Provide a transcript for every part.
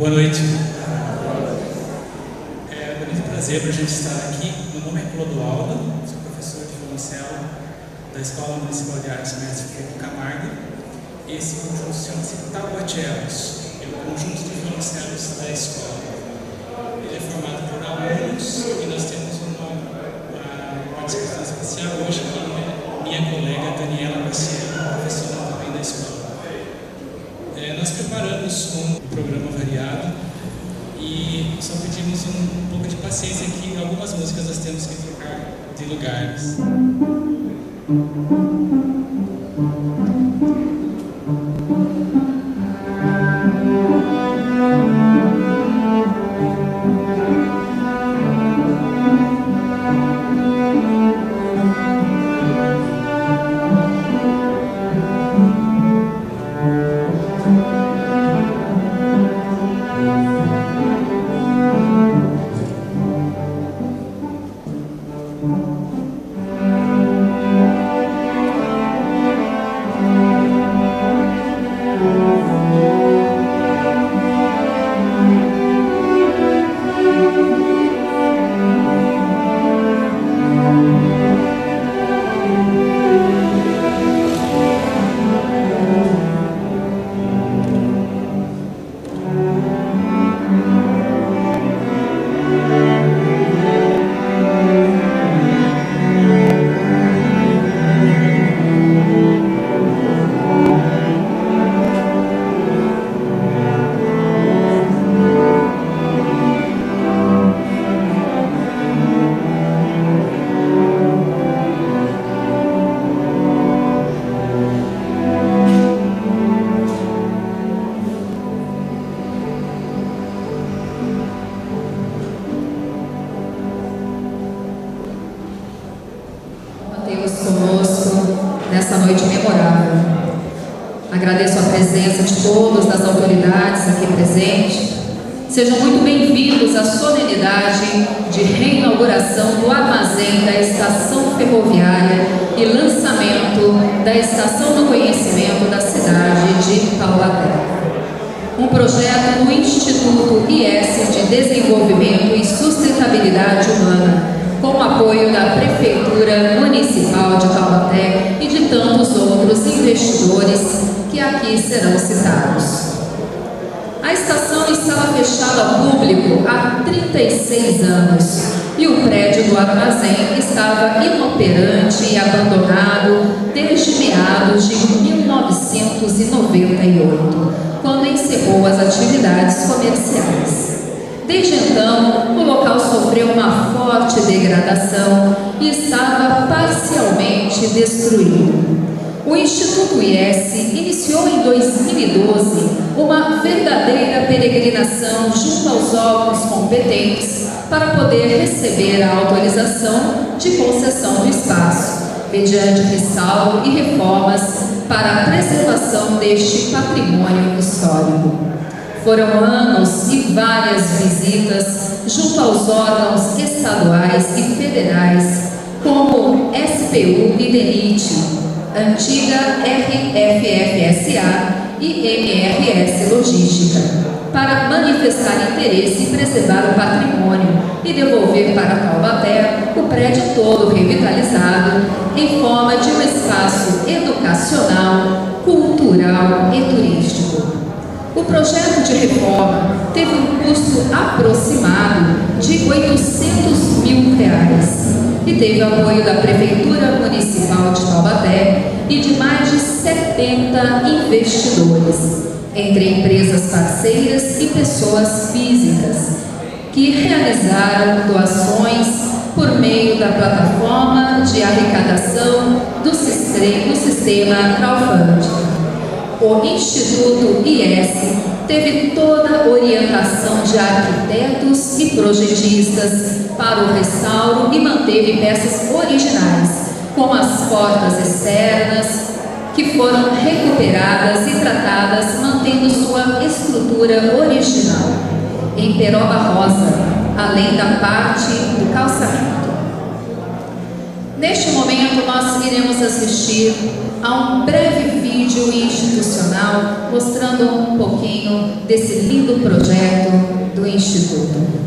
Boa noite. É um grande prazer para a gente estar aqui. Meu nome é Clodoaldo, sou professor de violoncelo da Escola Municipal de Artes Mestre Felipe Camargo. Esse conjunto chama-se Taubatelos, é o conjunto de violoncelos da escola. Ele é formado por alunos e nós temos uma participação especial hoje que é minha colega Daniela Baciano, professora também da escola. Nós preparamos um programa variado e só pedimos um pouco de paciência que algumas músicas nós temos que trocar de lugares. Nessa noite memorável. Agradeço a presença de todas as autoridades aqui presentes. Sejam muito bem-vindos à solenidade de reinauguração do armazém da Estação Ferroviária e lançamento da Estação do Conhecimento da cidade de Taubaté. Um projeto do Instituto IS de Desenvolvimento e Sustentabilidade Humana, com o apoio da Prefeitura Municipal de Taubaté e de tantos outros investidores que aqui serão citados. A estação estava fechada ao público há 36 anos e o prédio do armazém estava inoperante e abandonado desde meados de 1998, quando encerrou as atividades comerciais. Desde então, o local sofreu uma forte degradação e estava parcialmente destruído. O Instituto IS iniciou em 2012 uma verdadeira peregrinação junto aos órgãos competentes para poder receber a autorização de concessão do espaço, mediante restauro e reformas para a preservação deste patrimônio histórico. Foram anos e várias visitas junto aos órgãos estaduais e federais, como SPU e DENIT, antiga RFFSA e MRS Logística, para manifestar interesse em preservar o patrimônio e devolver para Taubaté o prédio todo revitalizado em forma de um espaço educacional, cultural e turístico. O projeto de reforma teve um custo aproximado de R$800 mil e teve apoio da Prefeitura Municipal de Taubaté e de mais de 70 investidores, entre empresas parceiras e pessoas físicas, que realizaram doações por meio da plataforma de arrecadação do sistema crowdfunding. O Instituto IS teve toda a orientação de arquitetos e projetistas para o restauro e manteve peças originais, como as portas externas, que foram recuperadas e tratadas mantendo sua estrutura original, em peroba rosa, além da parte do calçamento. Neste momento, nós iremos assistir a um breve vídeo institucional mostrando um pouquinho desse lindo projeto do Instituto.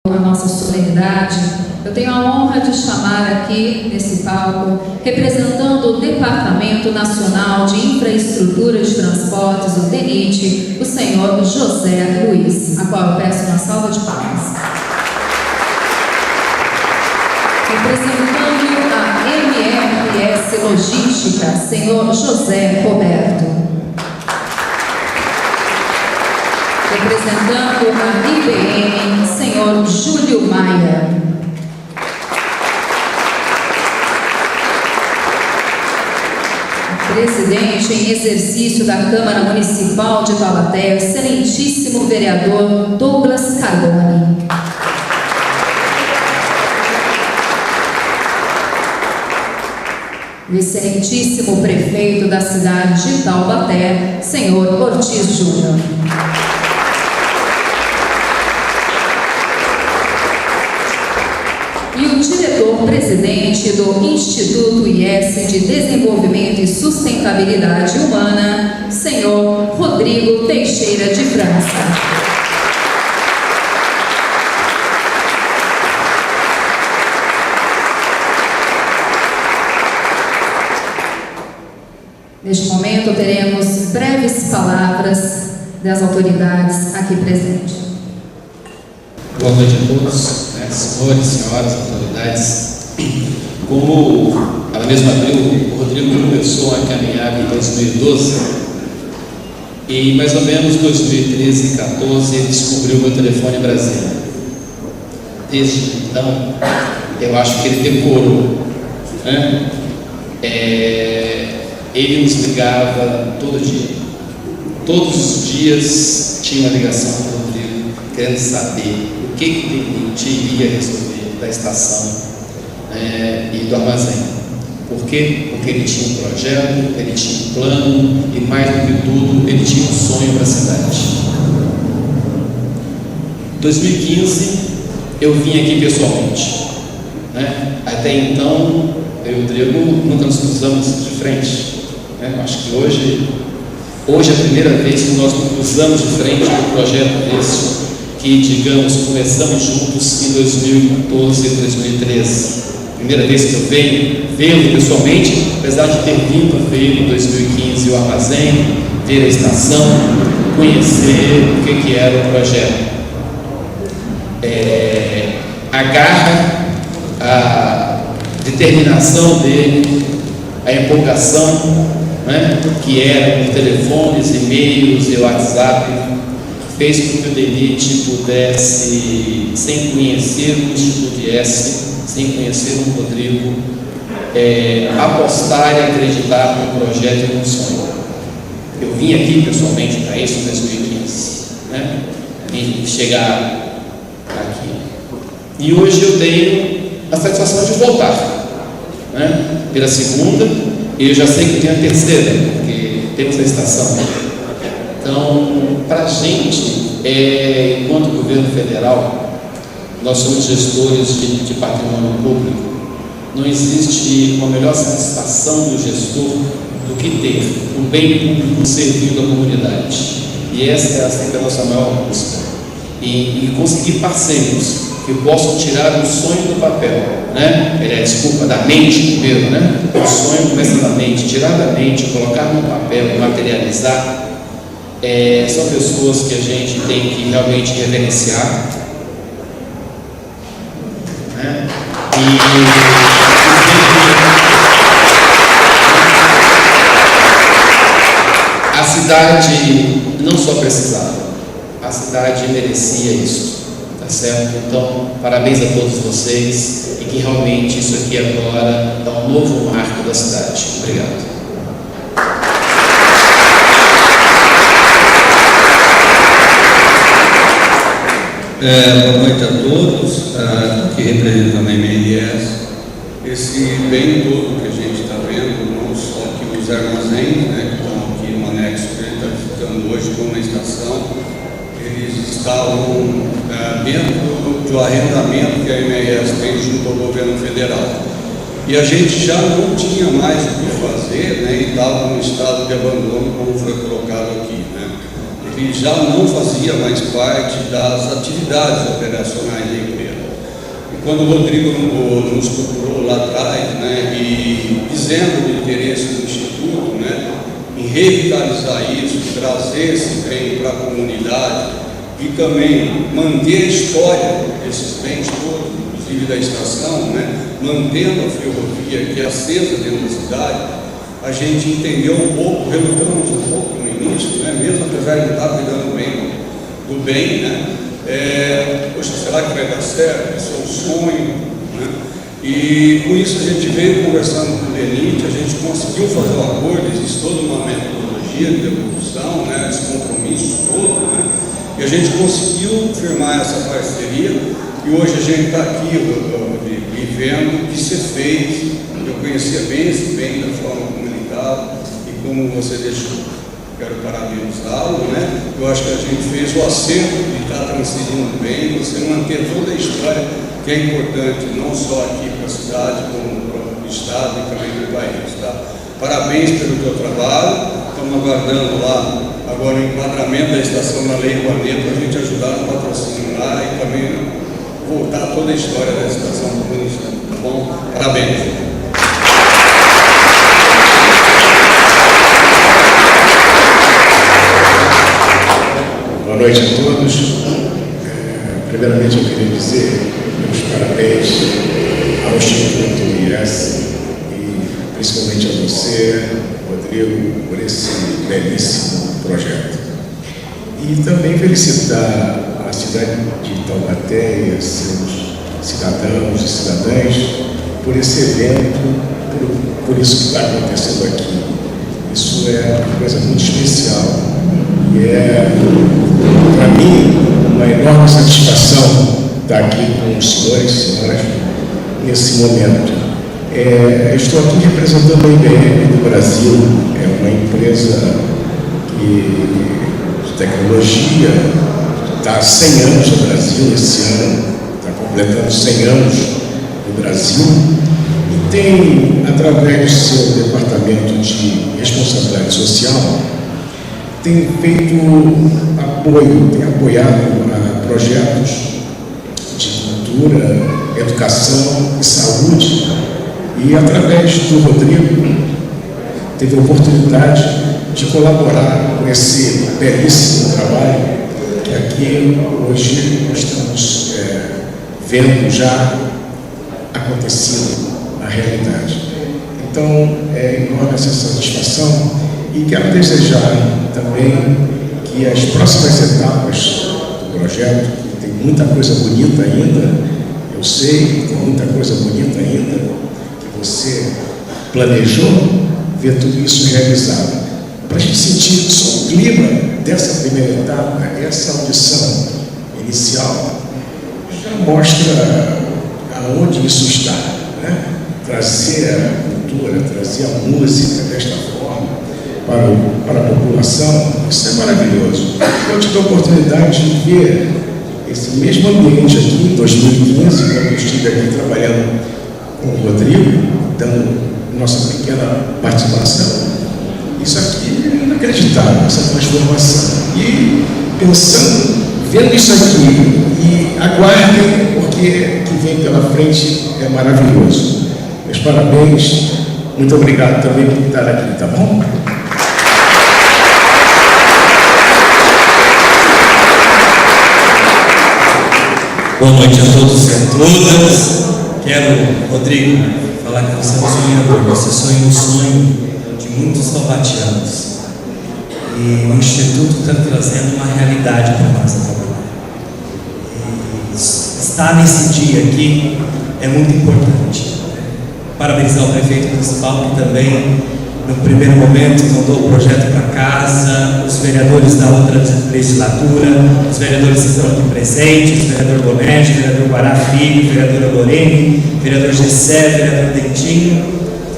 A nossa solenidade, eu tenho a honra de chamar aqui nesse palco, representando o Departamento Nacional de Infraestrutura de Transportes, o DENIT, o senhor José Luiz, a qual eu peço uma salva de palmas. Representando a MRS Logística, senhor José Roberto. Representando a IBM, senhor Júlio Maia. Presidente em exercício da Câmara Municipal de Taubaté, o excelentíssimo vereador Douglas Carboni. O excelentíssimo prefeito da cidade de Taubaté, senhor Ortiz Júnior. E o diretor-presidente do Instituto IES de Desenvolvimento e Sustentabilidade Humana, senhor Rodrigo Teixeira de França. Neste momento, teremos breves palavras das autoridades aqui presentes. Boa noite a todos, senhores, senhoras, autoridades. Como ela mesma abriu, o Rodrigo começou a caminhar em 2012 e mais ou menos 2013 e 2014 ele descobriu o meu telefone em Brasília. Desde então, eu acho que ele decorou, né? Ele nos ligava todo dia. Todos os dias tinha uma ligação com o Rodrigo, querendo saber que iria resolver da estação e do armazém. Por quê? Porque ele tinha um projeto, ele tinha um plano e, mais do que tudo, ele tinha um sonho para a cidade. Em 2015, eu vim aqui pessoalmente. Até então, eu e o Rodrigo nunca nos cruzamos de frente. Acho que hoje é a primeira vez que nós nos cruzamos de frente num projeto desse, que, digamos, começamos juntos em 2012 e 2013. Primeira vez que eu venho vê-lo pessoalmente, apesar de ter vindo a ver em 2015 o armazém, ver a estação, conhecer o que era o projeto. A garra, a determinação dele, a empolgação, que era por telefones, e-mails e WhatsApp, fez com que o DENIT pudesse, sem conhecer o Instituto IES, sem conhecer o Rodrigo, apostar e acreditar no projeto e no sonho. Eu vim aqui pessoalmente para isso em 2015, e chegar aqui. E hoje eu tenho a satisfação de voltar, pela segunda, e eu já sei que tem a terceira, porque temos a estação. Então, para a gente, enquanto governo federal, nós somos gestores de patrimônio público. Não existe uma melhor satisfação do gestor do que ter um bem público servindo a comunidade. E essa é sempre a nossa maior busca. E conseguir parceiros que possam tirar o sonho do papel, da mente primeiro, O sonho começa da mente, tirar da mente, colocar no papel, materializar. São pessoas que a gente tem que realmente reverenciar. A cidade não só precisava, a cidade merecia isso, tá certo? Então, parabéns a todos vocês, e que realmente isso aqui agora é um novo marco da cidade. Obrigado. Boa noite a todos, que representam a MRS. Esse bem todo que a gente está vendo, não só aqui os armazéns, que estão aqui no anexo que a gente está visitando hoje, como na estação, eles estavam dentro do arrendamento que a MRS tem junto ao governo federal. E a gente já não tinha mais o que fazer, e estava num estado de abandono, como foi colocado aqui. Ele já não fazia mais parte das atividades operacionais da empresa. E quando o Rodrigo nos procurou lá atrás, e dizendo o interesse do Instituto, em revitalizar isso, trazer esse bem para a comunidade e também manter a história desses bens todos, inclusive da estação, mantendo a ferrovia que é acesa dentro da cidade, a gente entendeu um pouco, relutamos um pouco no início, mesmo apesar de não estar cuidando bem do bem, poxa, será que vai dar certo? Isso é um sonho, E com isso a gente veio conversando com o DENIT, a gente conseguiu fazer um acordo, existe toda uma metodologia de evolução, esse compromisso todo, e a gente conseguiu firmar essa parceria, e hoje a gente está aqui vendo o que se fez. Eu conhecia bem esse bem da forma como ele estava e como você deixou. Quero parabenizá-lo, Eu acho que a gente fez o acerto de estar transferindo bem, você manter toda a história que é importante, não só aqui para a cidade, como para o estado e também para o país, tá? Parabéns pelo teu trabalho, estamos aguardando lá agora o enquadramento da estação na Lei Rouanet para a gente ajudar no patrocínio lá e também voltar toda a história da estação do município, tá bom? Parabéns! Boa noite a todos. Primeiramente eu queria dizer meus parabéns ao Instituto IES e principalmente a você, Rodrigo, por esse belíssimo projeto. E também felicitar a cidade de Taubaté e seus cidadãos e cidadãs por esse evento, por isso que está acontecendo aqui. Isso é uma coisa muito especial. E é, para mim, uma enorme satisfação estar aqui com os senhores e senhoras nesse momento. Estou aqui representando a IBM do Brasil, é uma empresa de tecnologia, está há 100 anos no Brasil, esse ano está completando 100 anos no Brasil, e tem, através do seu departamento de responsabilidade social, tem feito apoio, tem apoiado projetos de cultura, educação e saúde, e através do Rodrigo teve a oportunidade de colaborar com esse belíssimo trabalho que aqui hoje nós estamos vendo já acontecido na realidade. Então, é enorme essa satisfação e quero desejar também que as próximas etapas do projeto, que tem muita coisa bonita ainda, eu sei que tem muita coisa bonita ainda, que você planejou, ver tudo isso realizado. Para a gente sentir só o clima dessa primeira etapa, essa audição inicial, já mostra aonde isso está, né? Trazer a cultura, trazer a música desta forma para a população, isso é maravilhoso. Eu tive a oportunidade de ver esse mesmo ambiente aqui em 2015, quando eu estive aqui trabalhando com o Rodrigo, dando nossa pequena participação. Isso aqui é inacreditável, essa transformação. E pensando, vendo isso aqui, e aguardem, porque o que vem pela frente é maravilhoso. Meus parabéns, muito obrigado também por estar aqui, tá bom? Boa noite a todos e a todas. Quero, Rodrigo, falar que você é um sonhador, você sonha um sonho de muitos taubatianos. E o Instituto está trazendo uma realidade para nós agora. Estar nesse dia aqui é muito importante. Parabenizar o prefeito municipal, que também, no primeiro momento, mandou o projeto para casa, os vereadores da outra legislatura, os vereadores que estão aqui presentes, o vereador Bonete, o vereador Guará Filho, o vereadora Lorene, o vereador Gessé, o vereador Dentinho.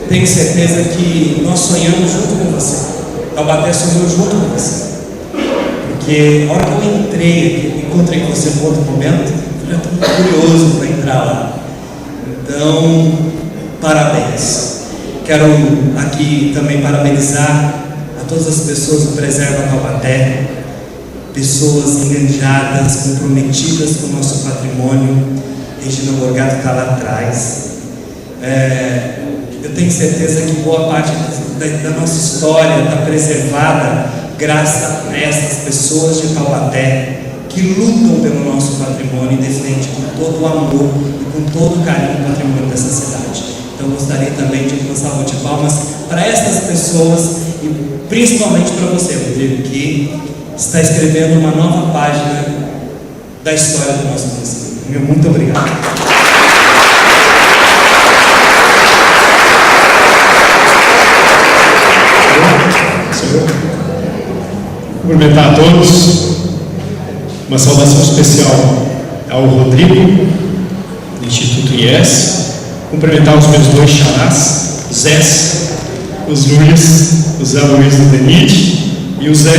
Tenho certeza que nós sonhamos junto com você. Taubaté sonhou junto com você. Porque a hora que eu entrei aqui, encontrei com você em outro momento, eu já estou muito curioso para entrar lá. Então, parabéns. Quero aqui também parabenizar a todas as pessoas do Preserva Taubaté, pessoas engajadas, comprometidas com o nosso patrimônio. Regina Morgado está lá atrás. Eu tenho certeza que boa parte da nossa história está preservada graças a essas pessoas de Taubaté que lutam pelo nosso patrimônio e defendem com todo o amor e com todo o carinho o patrimônio dessa cidade. Então, gostaria também de uma salva de palmas para essas pessoas e principalmente para você, Rodrigo, que está escrevendo uma nova página da história do nosso município. Meu muito obrigado. Cumprimentar a todos, uma saudação especial ao Rodrigo, do Instituto IES, cumprimentar os meus dois xarás, Zés, o Zé Luiz do DENIT e o Zé,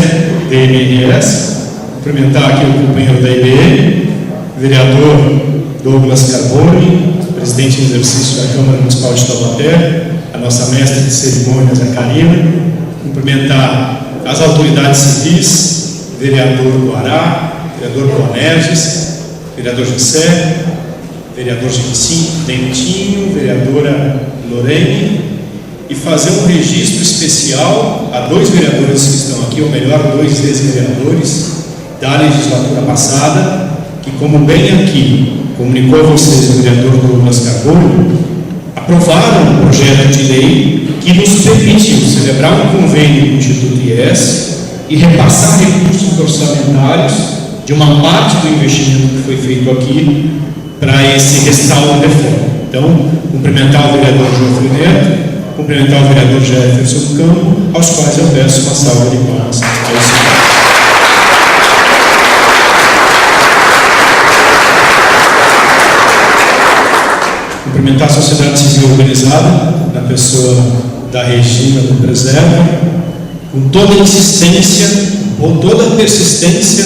da MRS, cumprimentar aqui o companheiro da IBM, vereador Douglas Carboni, presidente em exercício da Câmara Municipal de Taubaté, a nossa mestre de cerimônias, a Karina, cumprimentar as autoridades civis, vereador Guará, vereador Bonerges, vereador Gessé, vereador Dentinho, vereadora Lorene, e fazer um registro especial a dois vereadores que estão aqui, ou melhor, dois ex-vereadores da legislatura passada, que, como bem aqui comunicou a vocês o vereador Douglas Carboni, aprovaram um projeto de lei que nos permitiu celebrar um convênio com o Instituto IES e repassar recursos orçamentários de uma parte do investimento que foi feito aqui para esse restauro de reforma. Então, cumprimentar o vereador João Neto, cumprimentar o vereador Jefferson Campo, aos quais eu peço uma salva de palmas ao senhor. cumprimentar a sociedade civil organizada, na pessoa da Regina do Preserva, com toda a insistência, ou toda a persistência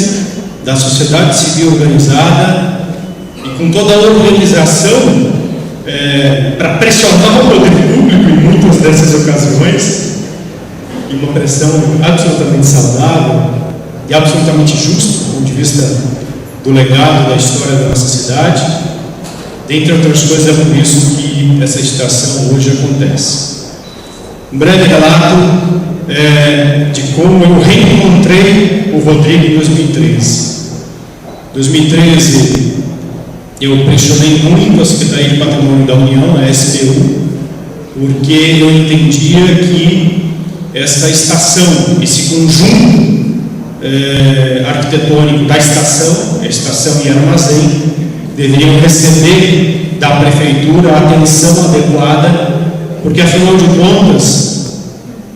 da sociedade civil organizada e com toda a organização para pressionar o poder público em muitas dessas ocasiões, e uma pressão absolutamente saudável e absolutamente justa do ponto de vista do legado da história da nossa cidade. Dentre outras coisas, é por isso que essa estação hoje acontece. Um breve relato de como eu reencontrei o Rodrigo em 2013. Em 2013, eu pressionei muito a Secretaria de Patrimônio da União, a SPU, porque eu entendia que essa estação, esse conjunto arquitetônico da estação, a estação e armazém, deveriam receber da Prefeitura a atenção adequada, porque, afinal de contas,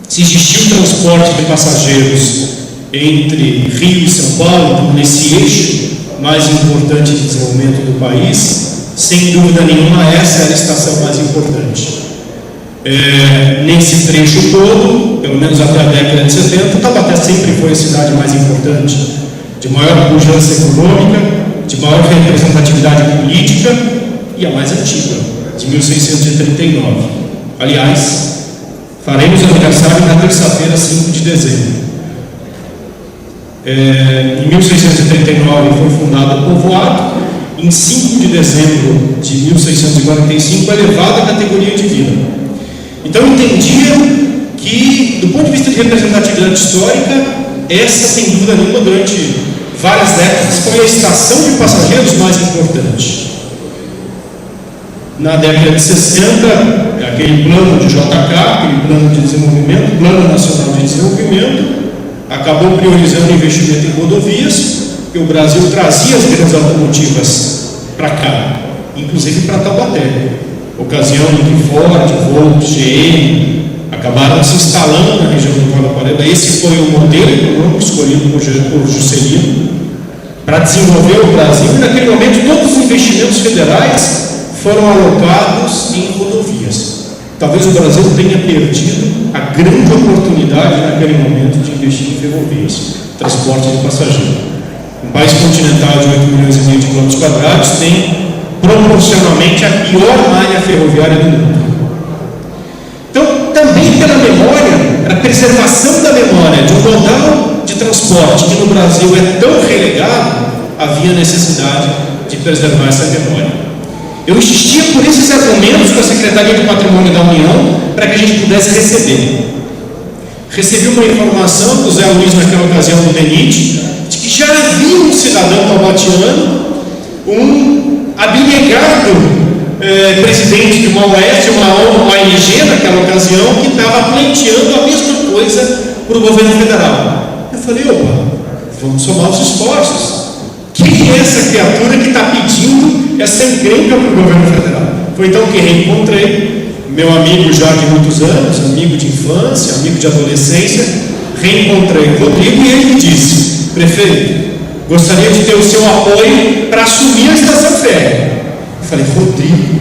se existia o transporte de passageiros entre Rio e São Paulo, nesse eixo mais importante de desenvolvimento do país, sem dúvida nenhuma, essa era a estação mais importante. Nesse trecho todo, pelo menos até a década de 70, Taubaté sempre foi a cidade mais importante, de maior pujança econômica, de maior representatividade política e a mais antiga, de 1639. Aliás, faremos aniversário na terça-feira, 5 de dezembro. Em 1639 foi fundado o povoado. Em 5 de dezembro de 1645 é elevado à categoria de vila. Então eu entendia que, do ponto de vista de representatividade histórica, essa, sem dúvida nenhuma, durante várias décadas, foi a estação de passageiros mais importante. Na década de 60, aquele plano de JK, aquele plano de desenvolvimento, Plano Nacional de Desenvolvimento, acabou priorizando o investimento em rodovias, porque o Brasil trazia as grandes automotivas para cá, inclusive para Taubaté, ocasião em que Ford, Volvo, GM acabaram se instalando na região do Vale do Paraíba. Esse foi o modelo econômico escolhido por Juscelino para desenvolver o Brasil, e naquele momento todos os investimentos federais foram alocados em rodovias. Talvez o Brasil tenha perdido a grande oportunidade naquele momento de investir em ferrovias, transporte de passageiro. Um país continental de 8 milhões e meio de quilômetros quadrados tem proporcionalmente a pior malha ferroviária do mundo. Então, também pela memória, a preservação da memória de um modal de transporte que no Brasil é tão relegado, havia necessidade de preservar essa memória. Eu insistia por esses argumentos com a Secretaria de Patrimônio da União para que a gente pudesse receber. Recebi uma informação do Zé Luiz, naquela ocasião do DENIT, de que já havia um cidadão taubatiano, um abnegado presidente de uma OS, uma ONG naquela ocasião, que estava pleiteando a mesma coisa para o governo federal. Eu falei, opa, vamos somar os esforços. Quem é essa criatura que está pedindo essa encrenca para o governo federal? Foi então que reencontrei meu amigo já de muitos anos, amigo de infância, amigo de adolescência. Reencontrei o Rodrigo e ele me disse: prefeito, gostaria de ter o seu apoio para assumir a estação férrea. Eu falei: Rodrigo,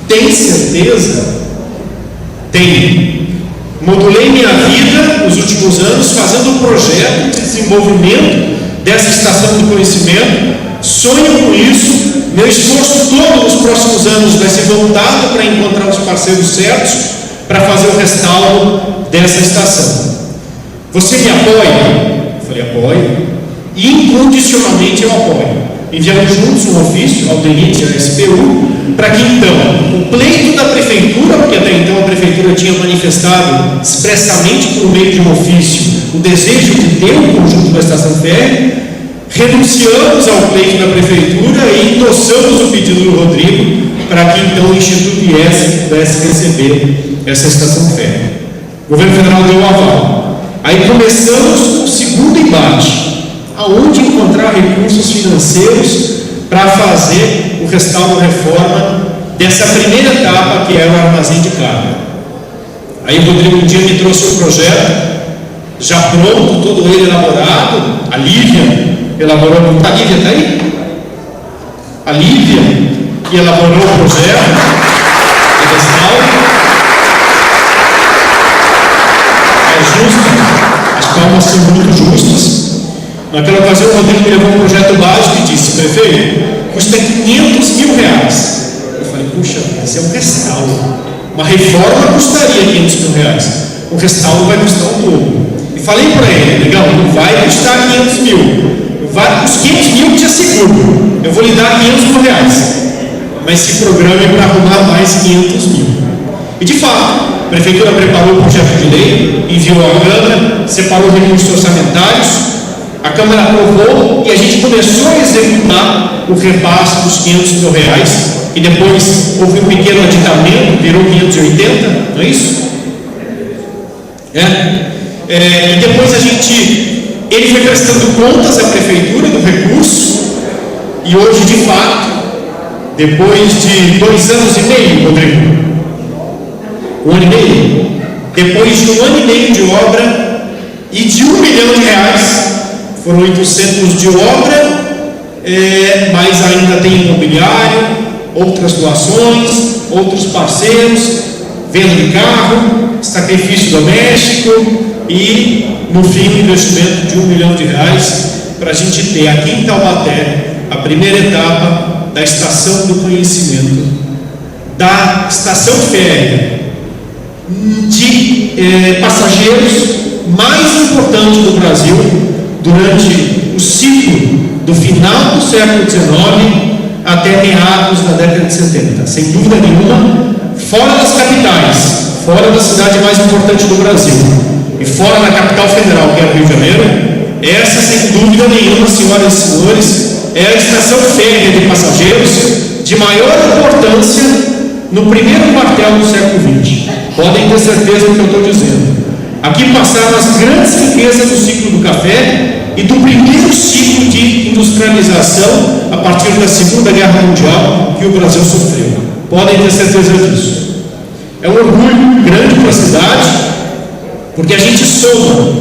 tem certeza? Tenho. Modulei minha vida nos últimos anos fazendo um projeto de desenvolvimento dessa estação do conhecimento, sonho com isso, meu esforço todo nos próximos anos vai ser voltado para encontrar os parceiros certos para fazer o restauro dessa estação. Você me apoia? Eu falei: apoio. E incondicionalmente eu apoio. Enviamos juntos um ofício ao DENIT e à SPU para que então o pleito da prefeitura, porque até então a prefeitura tinha manifestado expressamente por meio de um ofício o desejo de ter um conjunto da estação férrea, renunciamos ao pleito da prefeitura e endossamos o pedido do Rodrigo para que então o Instituto IES pudesse receber essa estação férrea. O governo federal deu um aval. Aí começamos o segundo embate: aonde encontrar recursos financeiros para fazer o restauro reforma dessa primeira etapa, que é o armazém de carga. Aí o Rodrigo um dia me trouxe um projeto já pronto, todo ele elaborado. A Lívia elaborou. A Lívia está aí? A Lívia que elaborou o projeto. nós somos muito justos. Naquela ocasião, o Rodrigo me levou um projeto básico e disse: prefeito, custa R$500 mil. Eu falei: puxa, esse é um restauro. Uma reforma custaria R$500 mil. O restauro vai custar um dobro. E falei para ele: legal, não vai custar R$500 mil. Os 500 mil te asseguro, eu vou lhe dar R$500 mil, mas se programe para arrumar mais 500 mil. E de fato, a prefeitura preparou o projeto de lei, enviou à Câmara, separou recursos orçamentários, a Câmara aprovou e a gente começou a executar o repasse dos R$500 mil, e depois houve um pequeno aditamento, virou 580, não é isso? E depois ele foi prestando contas à prefeitura do recurso, e hoje, de fato, depois de 2 anos e meio, Rodrigo, 1 ano e meio, depois de 1 ano e meio de obra e de R$1 milhão, foram 800 de obra, mas ainda tem imobiliário, outras doações, outros parceiros, venda de carro, sacrifício doméstico e, no fim, um investimento de R$1 milhão para a gente ter aqui em Taubaté a primeira etapa da estação do conhecimento, da estação férrea de passageiros mais importante do Brasil durante o ciclo do final do século XIX até meados da década de 70. Sem dúvida nenhuma, fora das capitais, fora da cidade mais importante do Brasil e fora da capital federal, que é o Rio de Janeiro, essa, sem dúvida nenhuma, senhoras e senhores, é a estação férrea de passageiros de maior importância no primeiro quartel do século XX. Podem ter certeza do que eu estou dizendo. Aqui passaram as grandes riquezas do ciclo do café e do primeiro ciclo de industrialização a partir da Segunda Guerra Mundial que o Brasil sofreu. Podem ter certeza disso. É um orgulho grande para a cidade, porque a gente soma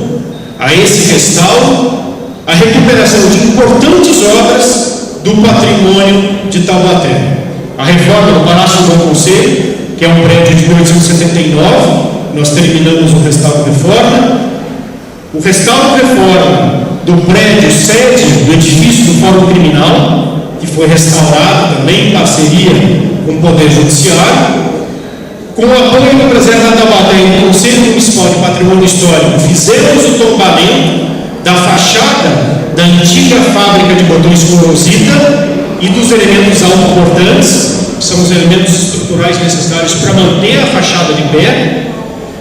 a esse restauro a recuperação de importantes obras do patrimônio de Taubaté. A reforma do Palácio do Bom Conselho, que é um prédio de 1879, nós terminamos o restauro reforma. O restauro reforma do prédio sede do edifício do Fórum Criminal, que foi restaurado também em parceria com o Poder Judiciário. Com o apoio do presidente da Taubaté e do Conselho Municipal de Patrimônio Histórico, fizemos o tombamento da fachada da antiga fábrica de botões Corosita e dos elementos autoportantes, que são os elementos estruturais necessários para manter a fachada de pé.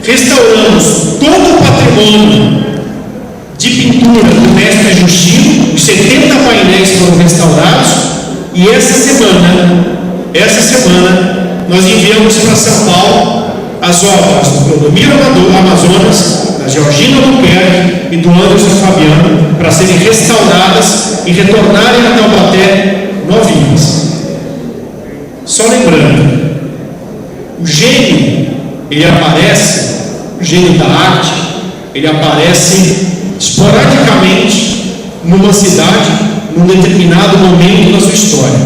Restauramos todo o patrimônio de pintura do mestre Justino, os 70 painéis foram restaurados, e essa semana nós enviamos para São Paulo as obras do Clodomiro Amazonas, da Georgina Albuquerque e do Anderson Fabiano para serem restauradas e retornarem a Taubaté novinhas. Só lembrando, o gênio, ele aparece, o gênio da arte, ele aparece esporadicamente numa cidade, num determinado momento da sua história.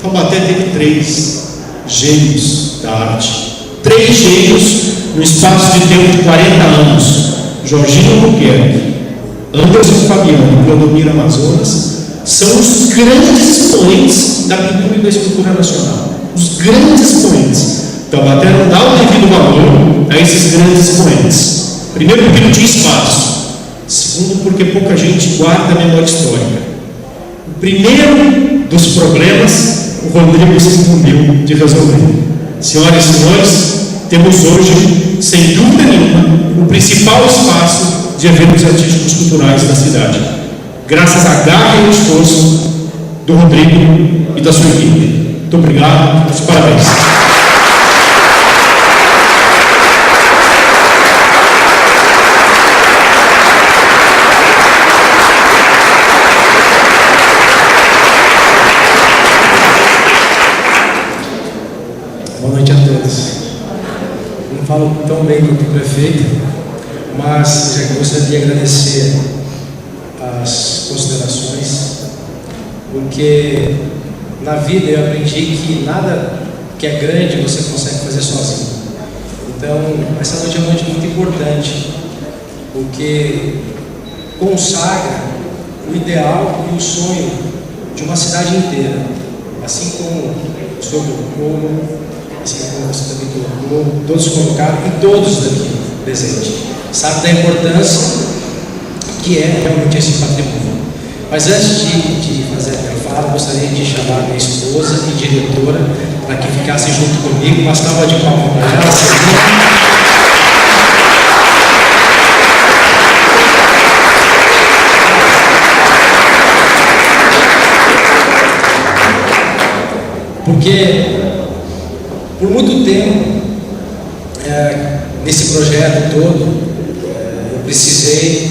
Taubaté teve 3 gênios da arte, 3 gênios no espaço de tempo de 40 anos. Georgina Albuquerque, Anderson Fabiano e Clodomiro Amazonas são os grandes expoentes da pintura e da escultura nacional. Os grandes expoentes. Taubaté não dá o devido valor a esses grandes expoentes. Primeiro, porque não tinha espaço. Segundo, porque pouca gente guarda a memória histórica. O primeiro dos problemas, o Rodrigo se incumbiu de resolver. Senhoras e senhores, temos hoje, sem dúvida nenhuma, o principal espaço de eventos artísticos culturais da cidade, graças à garra e ao esforço do Rodrigo e da sua equipe. Muito obrigado, muitos parabéns. Boa noite a todos. Não falo tão bem quanto o prefeito, mas já gostaria de agradecer as considerações, porque na vida eu aprendi que nada que é grande você consegue fazer sozinho. Então, essa noite é uma noite muito importante, porque consagra o ideal e o sonho de uma cidade inteira, assim como o senhor colocou, assim como você também colocou, todos colocaram e todos daqui presentes, sabe da importância que é realmente esse patrimônio. Mas antes de fazer a minha fala, gostaria de chamar a minha esposa e diretora para que ficasse junto comigo, uma salva de palmas para ela. Porque por muito tempo, nesse projeto todo, eu precisei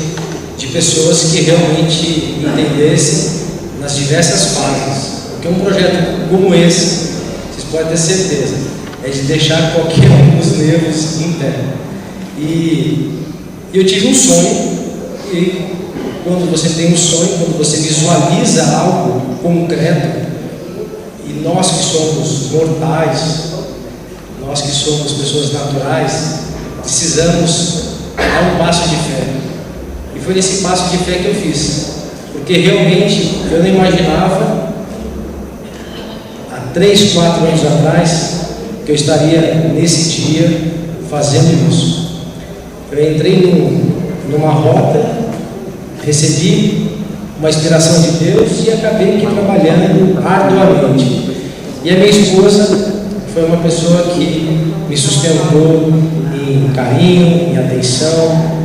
de pessoas que realmente entendessem nas diversas fases. Porque um projeto como esse, vocês podem ter certeza, é de deixar qualquer um dos nervos em pé. E eu tive um sonho, e quando você tem um sonho, quando você visualiza algo concreto, e nós que somos mortais, nós que somos pessoas naturais, precisamos dar um passo de fé. E foi nesse passo de fé que eu fiz, porque realmente eu não imaginava, há 3, 4 anos atrás, que eu estaria nesse dia fazendo isso. Eu entrei numa rota, recebi uma inspiração de Deus e acabei aqui trabalhando arduamente. E a minha esposa foi uma pessoa que me sustentou em carinho, em atenção,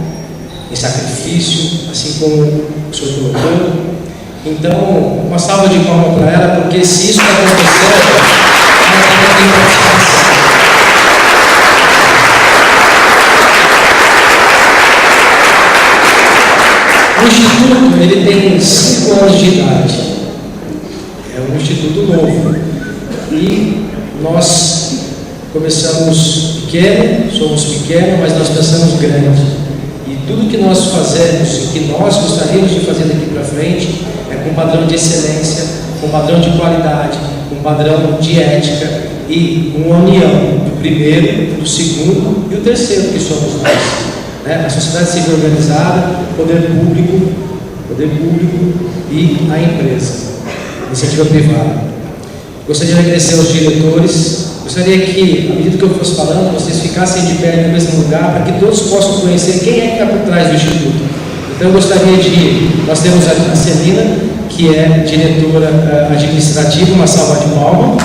em sacrifício, assim como o senhor colocou. Então, uma salva de palmas para ela, porque se isso acontecer, ela também tem participação. O Instituto, ele tem 5 anos de idade. É um instituto novo. E nós começamos pequeno, somos pequenos, mas nós pensamos grande. E tudo que nós fazemos, e que nós gostaríamos de fazer daqui para frente, é com padrão de excelência, com padrão de qualidade, com padrão de ética e com a união do primeiro, do segundo e o terceiro, que somos nós. A sociedade civil organizada, poder público e a empresa, iniciativa privada. Gostaria de agradecer aos diretores. Gostaria que, à medida que eu fosse falando, vocês ficassem de pé no mesmo lugar, para que todos possam conhecer quem é que está por trás do Instituto. Então, eu gostaria nós temos a Celina, que é diretora administrativa, uma salva de palmas.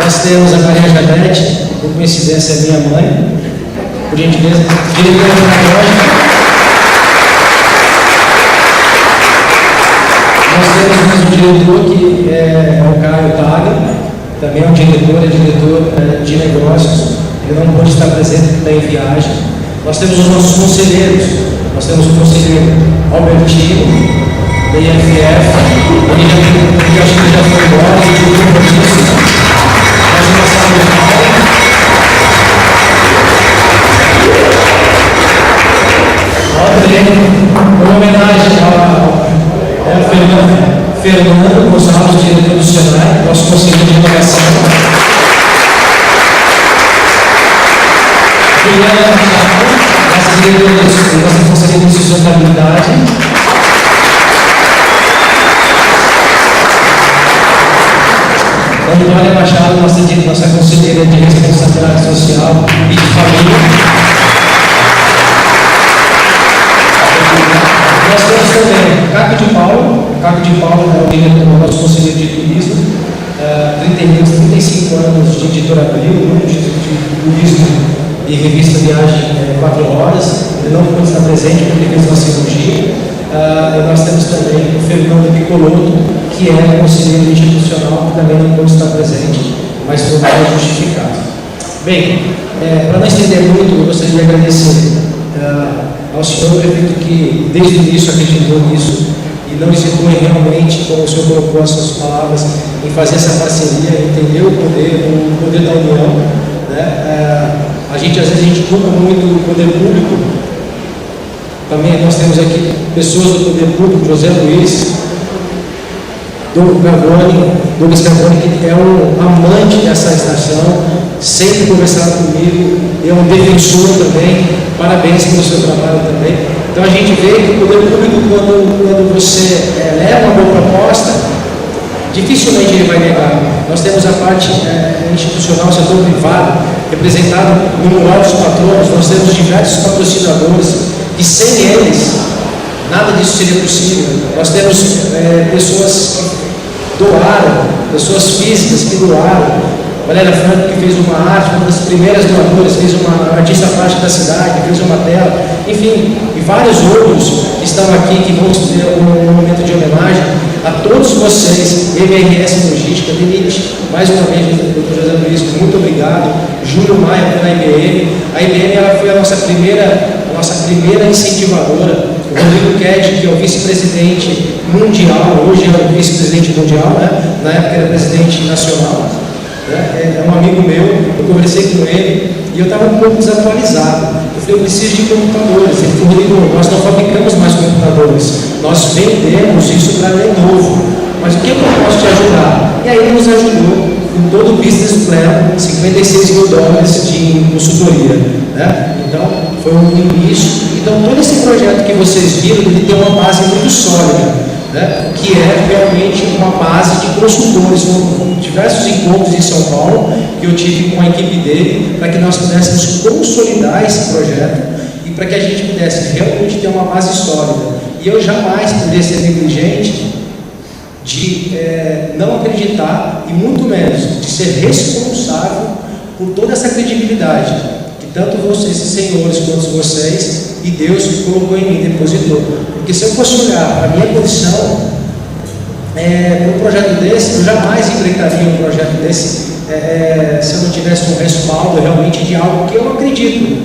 Nós temos a Maria Janete, por coincidência é minha mãe, por gentileza, diretora pedagógica. Nós temos um diretor que é o Caio Taga, também é um diretor de negócios. Ele não pode estar presente porque está em viagem. Nós temos os nossos conselheiros. Nós temos o conselheiro Albertino, da IFF, ele acho que já foi embora, ele tem compromisso. Uma homenagem ao Fernando Gonçalves, diretor do Senai, nosso conselheiro de inovação. Juliana Machado, nossa conselheira de sustentabilidade. Antônia Machado, nossa conselheira de responsabilidade social e de família. Nós temos também Caco de Paulo é o diretor do nosso conselheiro de turismo, 35 anos de editora Abril, grupo de turismo e revista Viagem 4 Horas. Ele não pode estar presente porque fez uma cirurgia. E nós temos também o Fernando Piccolotto, que é conselheiro institucional, que também não pode estar presente, mas foi justificado. Bem, para não estender muito, eu gostaria de agradecer ao senhor prefeito que desde o início acreditou nisso e não hesitou realmente, como o senhor colocou as suas palavras, em fazer essa parceria, entender o poder da união. Né? Às vezes culpa muito o poder público. Também nós temos aqui pessoas do poder público, José Luiz, Douglas Carboni, que é um amante estação, sempre conversaram comigo, é um defensor também, parabéns pelo seu trabalho também. Então a gente vê que o poder público, quando você leva uma boa proposta, dificilmente ele vai negar. Nós temos a parte institucional, setor privado, representado no mural dos patronos, nós temos diversos patrocinadores, e sem eles, nada disso seria possível. Nós temos pessoas que doaram, pessoas físicas que doaram. Valéria Franco, que fez uma arte, uma das primeiras doadoras, fez uma artista plástica da cidade, fez uma tela, enfim, e vários outros que estão aqui, que vão fazer um momento de homenagem a todos vocês, MRS Logística, Denite, mais uma vez, doutor José Luiz, muito obrigado, Júlio Maia, da IBM. A IBM ela foi a nossa primeira incentivadora. O Rodrigo Ked, que é o vice-presidente mundial, hoje é o vice-presidente mundial, né? Na época era presidente nacional, né? É um amigo meu, eu conversei com ele e eu estava um pouco desatualizado. Eu falei, eu preciso de computadores. Ele falou, Rodrigo, nós não fabricamos mais computadores, nós vendemos isso para Lenovo, mas o que eu posso te ajudar? E aí ele nos ajudou com todo o business plan, $56 mil de consultoria, né? Então, foi um início. Então, todo esse projeto que vocês viram, ele tem uma base muito sólida, né? Que é realmente uma base de consultores. Foram diversos encontros em São Paulo que eu tive com a equipe dele para que nós pudéssemos consolidar esse projeto e para que a gente pudesse realmente ter uma base sólida. E eu jamais poderia ser negligente de não acreditar e muito menos de ser responsável por toda essa credibilidade que tanto vocês, senhores, quanto vocês e Deus colocou em mim, depositou. Porque se eu fosse olhar para a minha condição, para um projeto desse, eu jamais empreitaria um projeto desse se eu não tivesse um respaldo realmente de algo que eu acredito,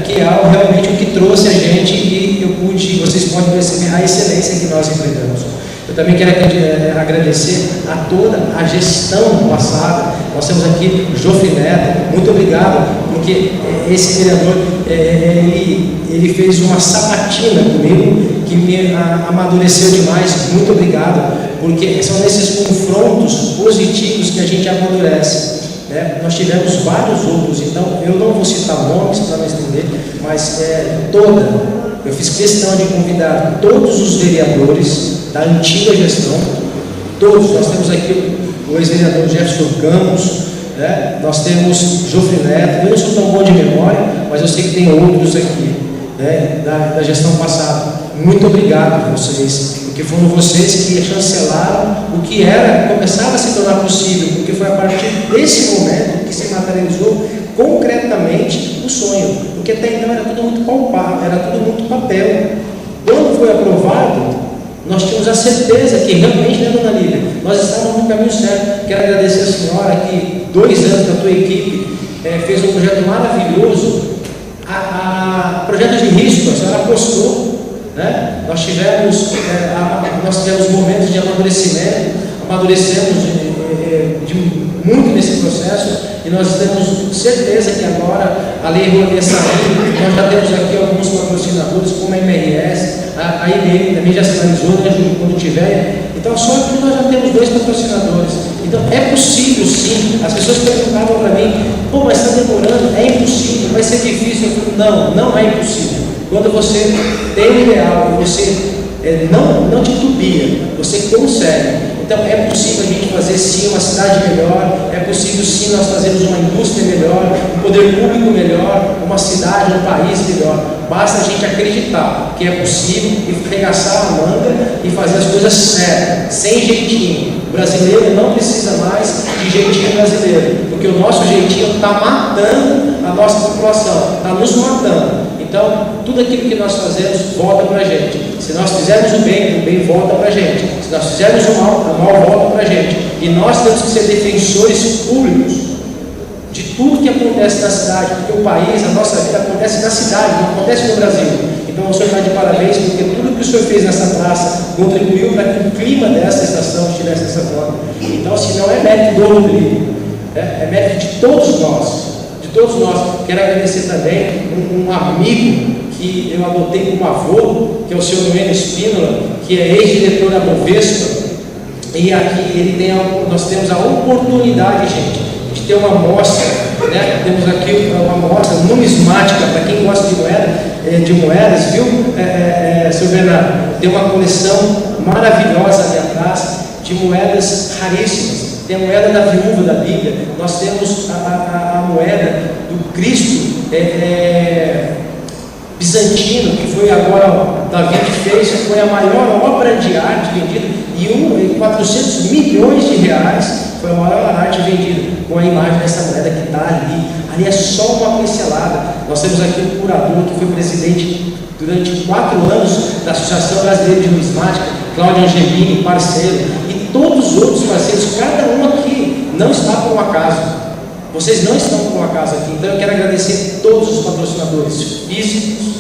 que é algo realmente o que trouxe a gente e eu pude, vocês podem perceber a excelência que nós enfrentamos. Eu também quero agradecer a toda a gestão passada. Nós temos aqui o Jofre Neto, muito obrigado, porque esse vereador, ele fez uma sabatina comigo, que me amadureceu demais, muito obrigado, porque são nesses confrontos positivos que a gente amadurece. Né? Nós tivemos vários outros, então eu não vou citar nomes para não estender, mas eu fiz questão de convidar todos os vereadores da antiga gestão, todos. Nós temos aqui o ex-vereador Jefferson Campos, né? Nós temos Jofre Neto. Eu não sou tão bom de memória, mas eu sei que tem outros aqui, né? da gestão passada. Muito obrigado a vocês, porque foram vocês que chancelaram o que começava a se tornar possível, porque foi a partir desse momento que se materializou concretamente o sonho, porque até então era tudo muito palpável, era tudo muito papel. Quando foi aprovado, nós tínhamos a certeza que realmente, né, dona Lívia, nós estávamos no caminho certo. Quero agradecer a senhora que 2 anos da tua equipe fez um projeto maravilhoso, projeto de risco, a senhora apostou, né? Nós tivemos momentos de amadurecimento, amadurecemos muito nesse processo e nós temos certeza que agora a lei vai sair. Nós já temos aqui alguns patrocinadores como a MRS, a IBM também já sinalizou, né, Júlio, quando tiver. Então, só que nós já temos 2 patrocinadores. Então, é possível sim. As pessoas perguntavam para mim, pô, mas está demorando, é impossível, vai ser difícil. Eu falo, não é impossível. Quando você tem o ideal, você não titubia, você consegue. Então, é possível a gente fazer sim uma cidade melhor, é possível sim nós fazermos uma indústria melhor, um poder público melhor, uma cidade, um país melhor. Basta a gente acreditar que é possível e arregaçar a manga e fazer as coisas certas, sem jeitinho. O brasileiro não precisa mais de jeitinho brasileiro, porque o nosso jeitinho está matando a nossa população, está nos matando. Então, tudo aquilo que nós fazemos volta para a gente. Se nós fizermos o bem volta para a gente. Se nós fizermos o mal volta para a gente. E nós temos que ser defensores públicos de tudo que acontece na cidade, porque o país, a nossa vida acontece na cidade, não acontece no Brasil. Então, o senhor está de parabéns, porque tudo que o senhor fez nessa praça contribuiu para que o clima dessa estação estivesse dessa forma. Então, se não é mérito do Rodrigo, é mérito de todos nós. Todos nós. Quero agradecer também um amigo que eu adotei como avô, que é o senhor Noêmio Espínola, que é ex-diretor da Bovespa, e aqui nós temos a oportunidade, gente, A gente tem uma amostra, né? Temos aqui uma amostra numismática, para quem gosta de moedas, viu, Sr. Bernardo? Tem uma coleção maravilhosa ali atrás de moedas raríssimas. Tem a moeda da viúva da Bíblia, nós temos a moeda do Cristo bizantino, que foi agora, Davi fez, foi a maior obra de arte vendida, e 400 milhões de reais foi a maior arte vendida, com a imagem dessa moeda que está ali. Ali é só uma pincelada. Nós temos aqui um curador que foi presidente durante 4 anos da Associação Brasileira de Numismática, Cláudio Angelini, parceiro, e todos os outros parceiros, cada um aqui não está por um acaso. Vocês não estão por um acaso aqui, então eu quero agradecer todos os patrocinadores físicos,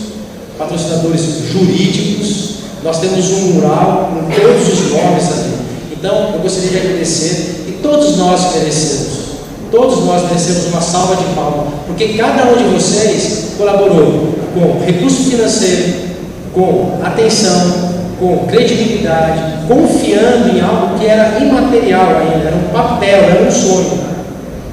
patrocinadores jurídicos. Nós temos um mural com todos os nomes ali. Então eu gostaria de agradecer, e todos nós merecemos uma salva de palmas, porque cada um de vocês colaborou com recurso financeiro, com atenção, com credibilidade, confiando em algo que era imaterial ainda, era um papel, era um sonho.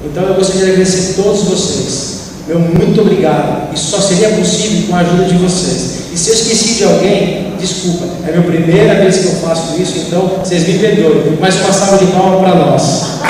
Então eu gostaria de agradecer a todos vocês. Meu muito obrigado. Isso só seria possível com a ajuda de vocês. E se eu esqueci de alguém, desculpa, é a minha primeira vez que eu faço isso, então vocês me perdoem. Mas uma salva de palmas para nós.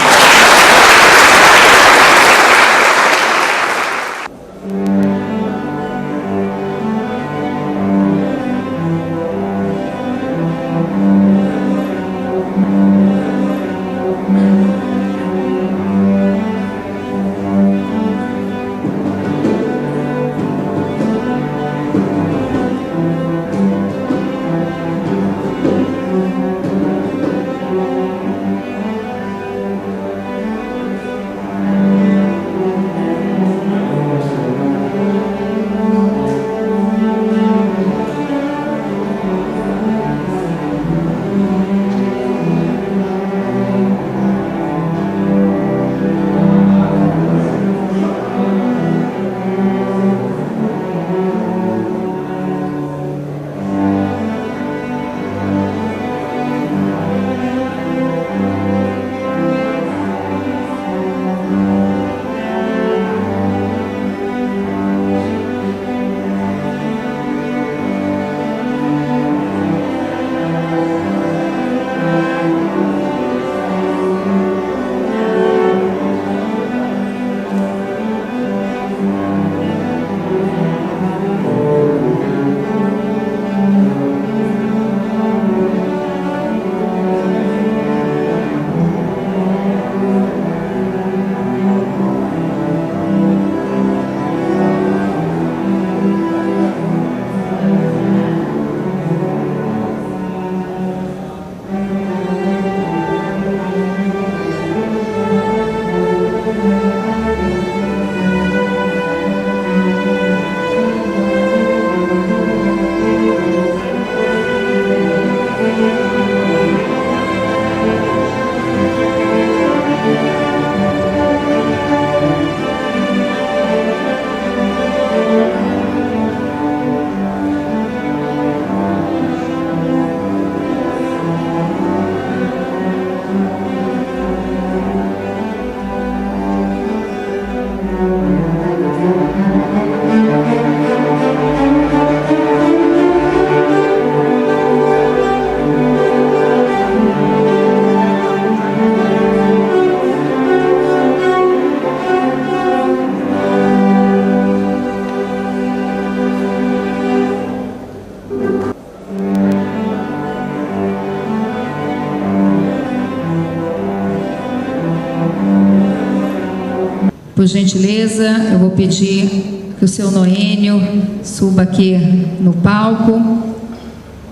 Por gentileza, eu vou pedir que o seu Noênio suba aqui no palco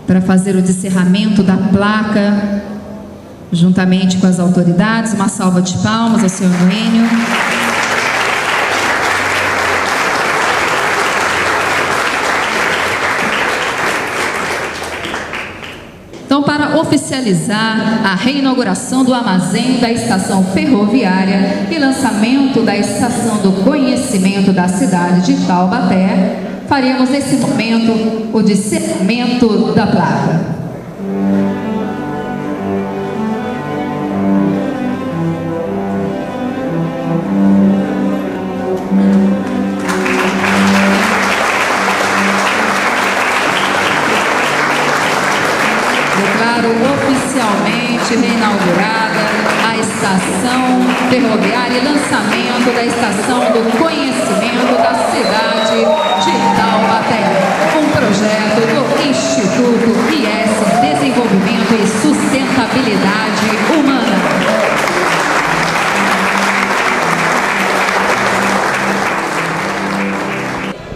para fazer o descerramento da placa, juntamente com as autoridades. Uma salva de palmas ao senhor Noênio. Então, para oficializar a reinauguração do armazém da estação ferroviária e lançamento da estação do conhecimento da cidade de Taubaté, faremos nesse momento o descerramento da placa. desenvolvimento da Estação do Conhecimento da cidade de Taubaté. Um projeto do Instituto IES Desenvolvimento e Sustentabilidade Humana.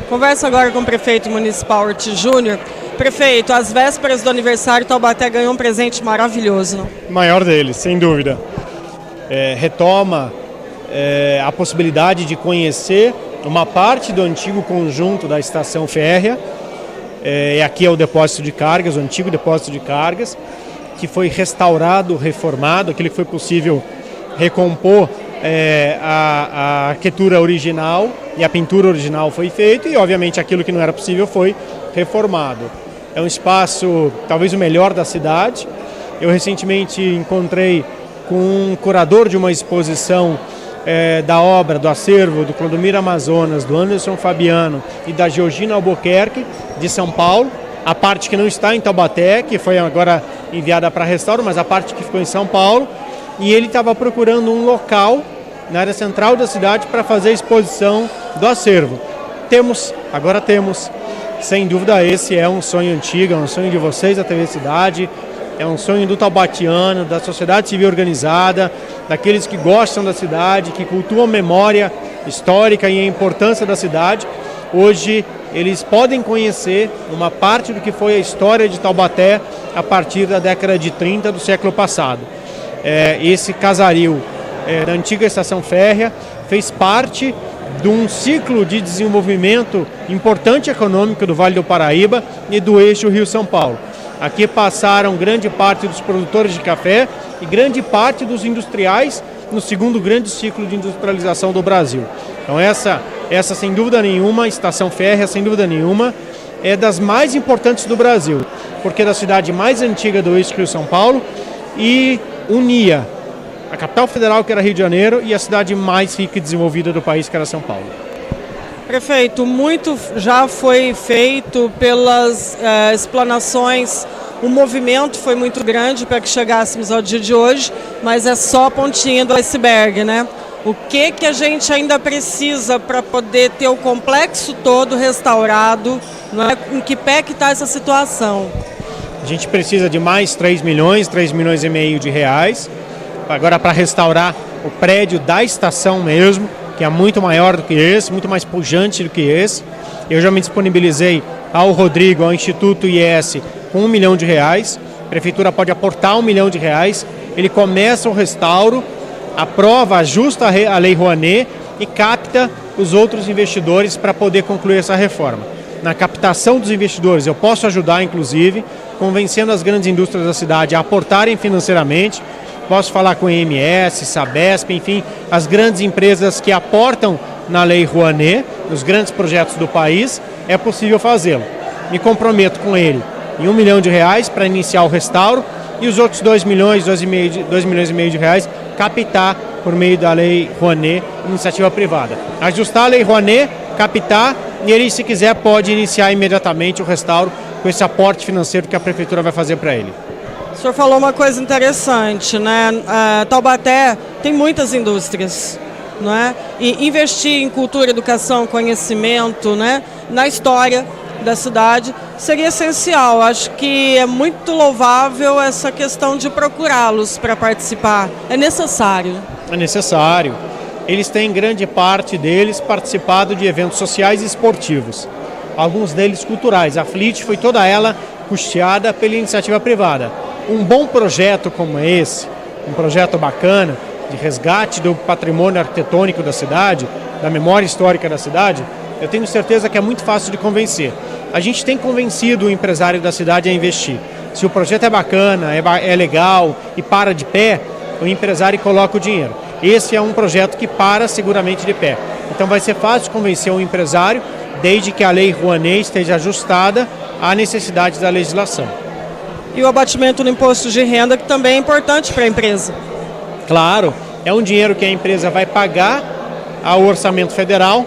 Converso agora com o prefeito municipal Ortiz Júnior. Prefeito, às vésperas do aniversário, Taubaté ganhou um presente maravilhoso, não? O maior deles, sem dúvida. Retoma a possibilidade de conhecer uma parte do antigo conjunto da estação férrea. Aqui é o depósito de cargas, o antigo depósito de cargas, que foi restaurado, reformado, aquilo que foi possível recompor a arquitetura original e a pintura original foi feita e, obviamente, aquilo que não era possível foi reformado. É um espaço, talvez o melhor da cidade. Eu recentemente encontrei com um curador de uma exposição da obra, do acervo do Clodomiro Amazonas, do Anderson Fabiano e da Georgina Albuquerque, de São Paulo. A parte que não está em Taubaté, que foi agora enviada para restauro, mas a parte que ficou em São Paulo. E ele estava procurando um local na área central da cidade para fazer a exposição do acervo. Agora temos. Sem dúvida, esse é um sonho antigo, é um sonho de vocês da TV Cidade, é um sonho do taubatiano, da sociedade civil organizada, daqueles que gostam da cidade, que cultuam a memória histórica e a importância da cidade. Hoje eles podem conhecer uma parte do que foi a história de Taubaté a partir da década de 30 do século passado. Esse casario da antiga estação férrea fez parte de um ciclo de desenvolvimento importante econômico do Vale do Paraíba e do eixo Rio-São Paulo. Aqui passaram grande parte dos produtores de café e grande parte dos industriais no segundo grande ciclo de industrialização do Brasil. Então essa sem dúvida nenhuma, estação férrea, sem dúvida nenhuma, é das mais importantes do Brasil, porque é da cidade mais antiga do eixo Rio-São Paulo e unia a capital federal, que era Rio de Janeiro, e a cidade mais rica e desenvolvida do país, que era São Paulo. Prefeito, muito já foi feito pelas explanações. O movimento foi muito grande para que chegássemos ao dia de hoje, mas é só a pontinha do iceberg, né? O que a gente ainda precisa para poder ter o complexo todo restaurado? Né? Em que pé que está essa situação? A gente precisa de mais 3 milhões e meio de reais. Agora para restaurar o prédio da estação mesmo, que é muito maior do que esse, muito mais pujante do que esse. Eu já me disponibilizei ao Rodrigo, ao Instituto IES, com R$1 milhão. A prefeitura pode aportar R$1 milhão. Ele começa o restauro, aprova, ajusta a Lei Rouanet e capta os outros investidores para poder concluir essa reforma. Na captação dos investidores, eu posso ajudar, inclusive, convencendo as grandes indústrias da cidade a aportarem financeiramente. Posso falar com a EMS, Sabesp, enfim, as grandes empresas que aportam na Lei Rouanet, nos grandes projetos do país, é possível fazê-lo. Me comprometo com ele em R$1 milhão para iniciar o restauro e os outros R$2 milhões e meio de reais captar por meio da Lei Rouanet, iniciativa privada. Ajustar a Lei Rouanet, captar e ele, se quiser, pode iniciar imediatamente o restauro com esse aporte financeiro que a prefeitura vai fazer para ele. O senhor falou uma coisa interessante, né? Taubaté tem muitas indústrias, não é? E investir em cultura, educação, conhecimento, né? Na história da cidade seria essencial. Acho que é muito louvável essa questão de procurá-los para participar. É necessário. É necessário. Eles têm, grande parte deles, participado de eventos sociais e esportivos. Alguns deles culturais. A FLIT foi toda ela custeada pela iniciativa privada. Um bom projeto como esse, um projeto bacana, de resgate do patrimônio arquitetônico da cidade, da memória histórica da cidade, eu tenho certeza que é muito fácil de convencer. A gente tem convencido o empresário da cidade a investir. Se o projeto é bacana, é legal e para de pé, o empresário coloca o dinheiro. Esse é um projeto que para seguramente de pé. Então vai ser fácil convencer o empresário, desde que a Lei Rouanet esteja ajustada à necessidade da legislação. E o abatimento no imposto de renda, que também é importante para a empresa. Claro, é um dinheiro que a empresa vai pagar ao orçamento federal.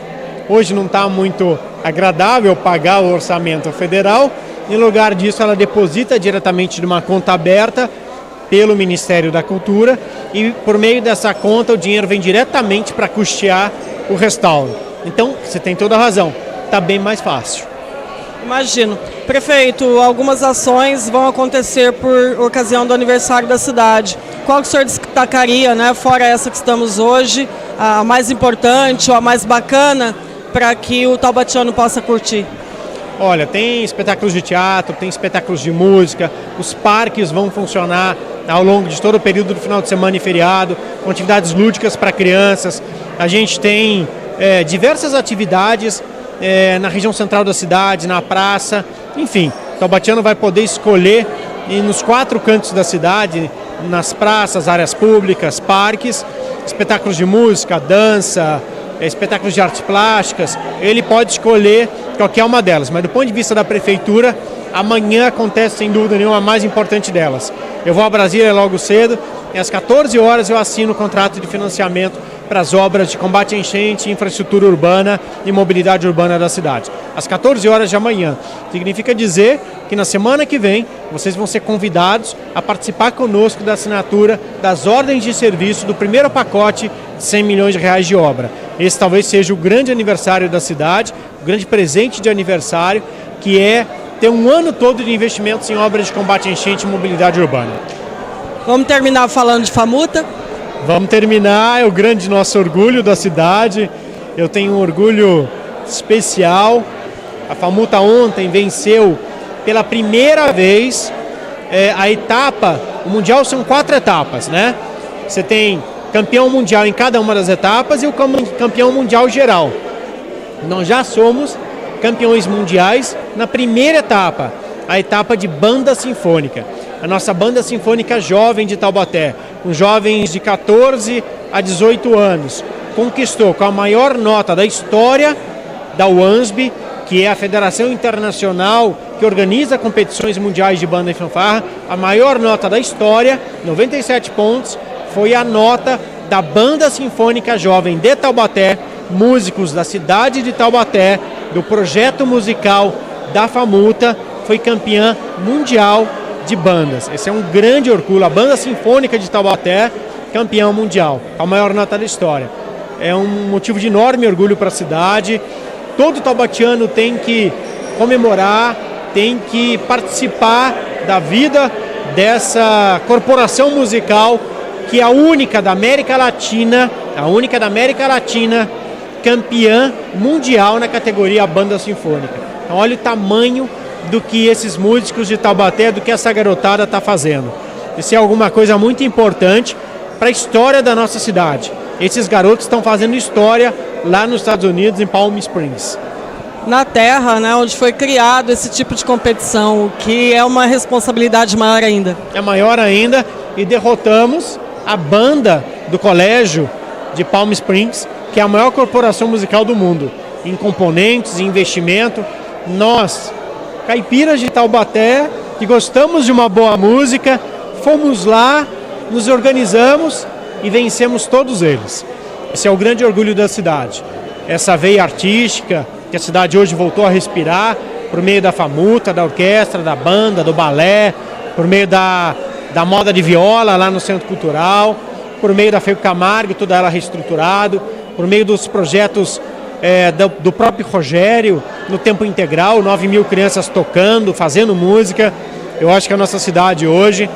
Hoje não está muito agradável pagar o orçamento federal. Em lugar disso, ela deposita diretamente de uma conta aberta pelo Ministério da Cultura e por meio dessa conta o dinheiro vem diretamente para custear o restauro. Então, você tem toda a razão, está bem mais fácil. Imagino. Prefeito, algumas ações vão acontecer por ocasião do aniversário da cidade. Qual que o senhor destacaria, né, fora essa que estamos hoje, a mais importante ou a mais bacana para que o taubatiano possa curtir? Olha, tem espetáculos de teatro, tem espetáculos de música, os parques vão funcionar ao longo de todo o período do final de semana e feriado, com atividades lúdicas para crianças. A gente tem diversas atividades na região central da cidade, na praça, enfim, o taubatiano vai poder escolher e nos 4 cantos da cidade, nas praças, áreas públicas, parques, espetáculos de música, dança, espetáculos de artes plásticas, ele pode escolher qualquer uma delas, mas do ponto de vista da prefeitura, amanhã acontece sem dúvida nenhuma a mais importante delas. Eu vou a Brasília logo cedo e às 14 horas eu assino o contrato de financiamento para as obras de combate à enchente, infraestrutura urbana e mobilidade urbana da cidade. Às 14 horas de amanhã. Significa dizer que na semana que vem vocês vão ser convidados a participar conosco da assinatura das ordens de serviço do primeiro pacote de 100 milhões de reais de obra. Esse talvez seja o grande aniversário da cidade, o grande presente de aniversário, que é ter um ano todo de investimentos em obras de combate à enchente e mobilidade urbana. Vamos terminar falando de Famuta? Vamos terminar, é o grande nosso orgulho da cidade. Eu tenho um orgulho especial. A Famuta ontem venceu pela primeira vez a etapa. O Mundial são 4 etapas, né? Você tem campeão mundial em cada uma das etapas e o campeão mundial geral. Nós já somos campeões mundiais na primeira etapa, a etapa de banda sinfônica. A nossa banda sinfônica jovem de Taubaté, com jovens de 14 a 18 anos, conquistou com a maior nota da história da UANSB, que é a Federação Internacional que organiza competições mundiais de banda e fanfarra, a maior nota da história, 97 pontos, foi a nota da Banda Sinfônica Jovem de Taubaté, músicos da cidade de Taubaté, do projeto musical da Famuta, foi campeã mundial de bandas. Esse é um grande orgulho, a Banda Sinfônica de Taubaté, campeã mundial, a maior nota da história. É um motivo de enorme orgulho para a cidade. Todo taubatiano tem que comemorar, tem que participar da vida dessa corporação musical que é a única da América Latina, campeã mundial na categoria banda sinfônica. Então olha o tamanho do que esses músicos de Taubaté, do que essa garotada está fazendo. Isso é alguma coisa muito importante para a história da nossa cidade. Esses garotos estão fazendo história lá nos Estados Unidos, em Palm Springs. Na terra, né, onde foi criado esse tipo de competição, que é uma responsabilidade maior ainda. É maior ainda, e derrotamos a banda do colégio de Palm Springs, que é a maior corporação musical do mundo, em componentes, em investimento. Nós, caipiras de Taubaté, que gostamos de uma boa música, fomos lá, nos organizamos e vencemos todos eles. Esse é o grande orgulho da cidade. Essa veia artística que a cidade hoje voltou a respirar, por meio da Famuta, da orquestra, da banda, do balé, por meio da moda de viola lá no Centro Cultural, por meio da Feio Camargo, toda ela reestruturado, por meio dos projetos do próprio Rogério, no tempo integral, 9 mil crianças tocando, fazendo música. Eu acho que a nossa cidade hoje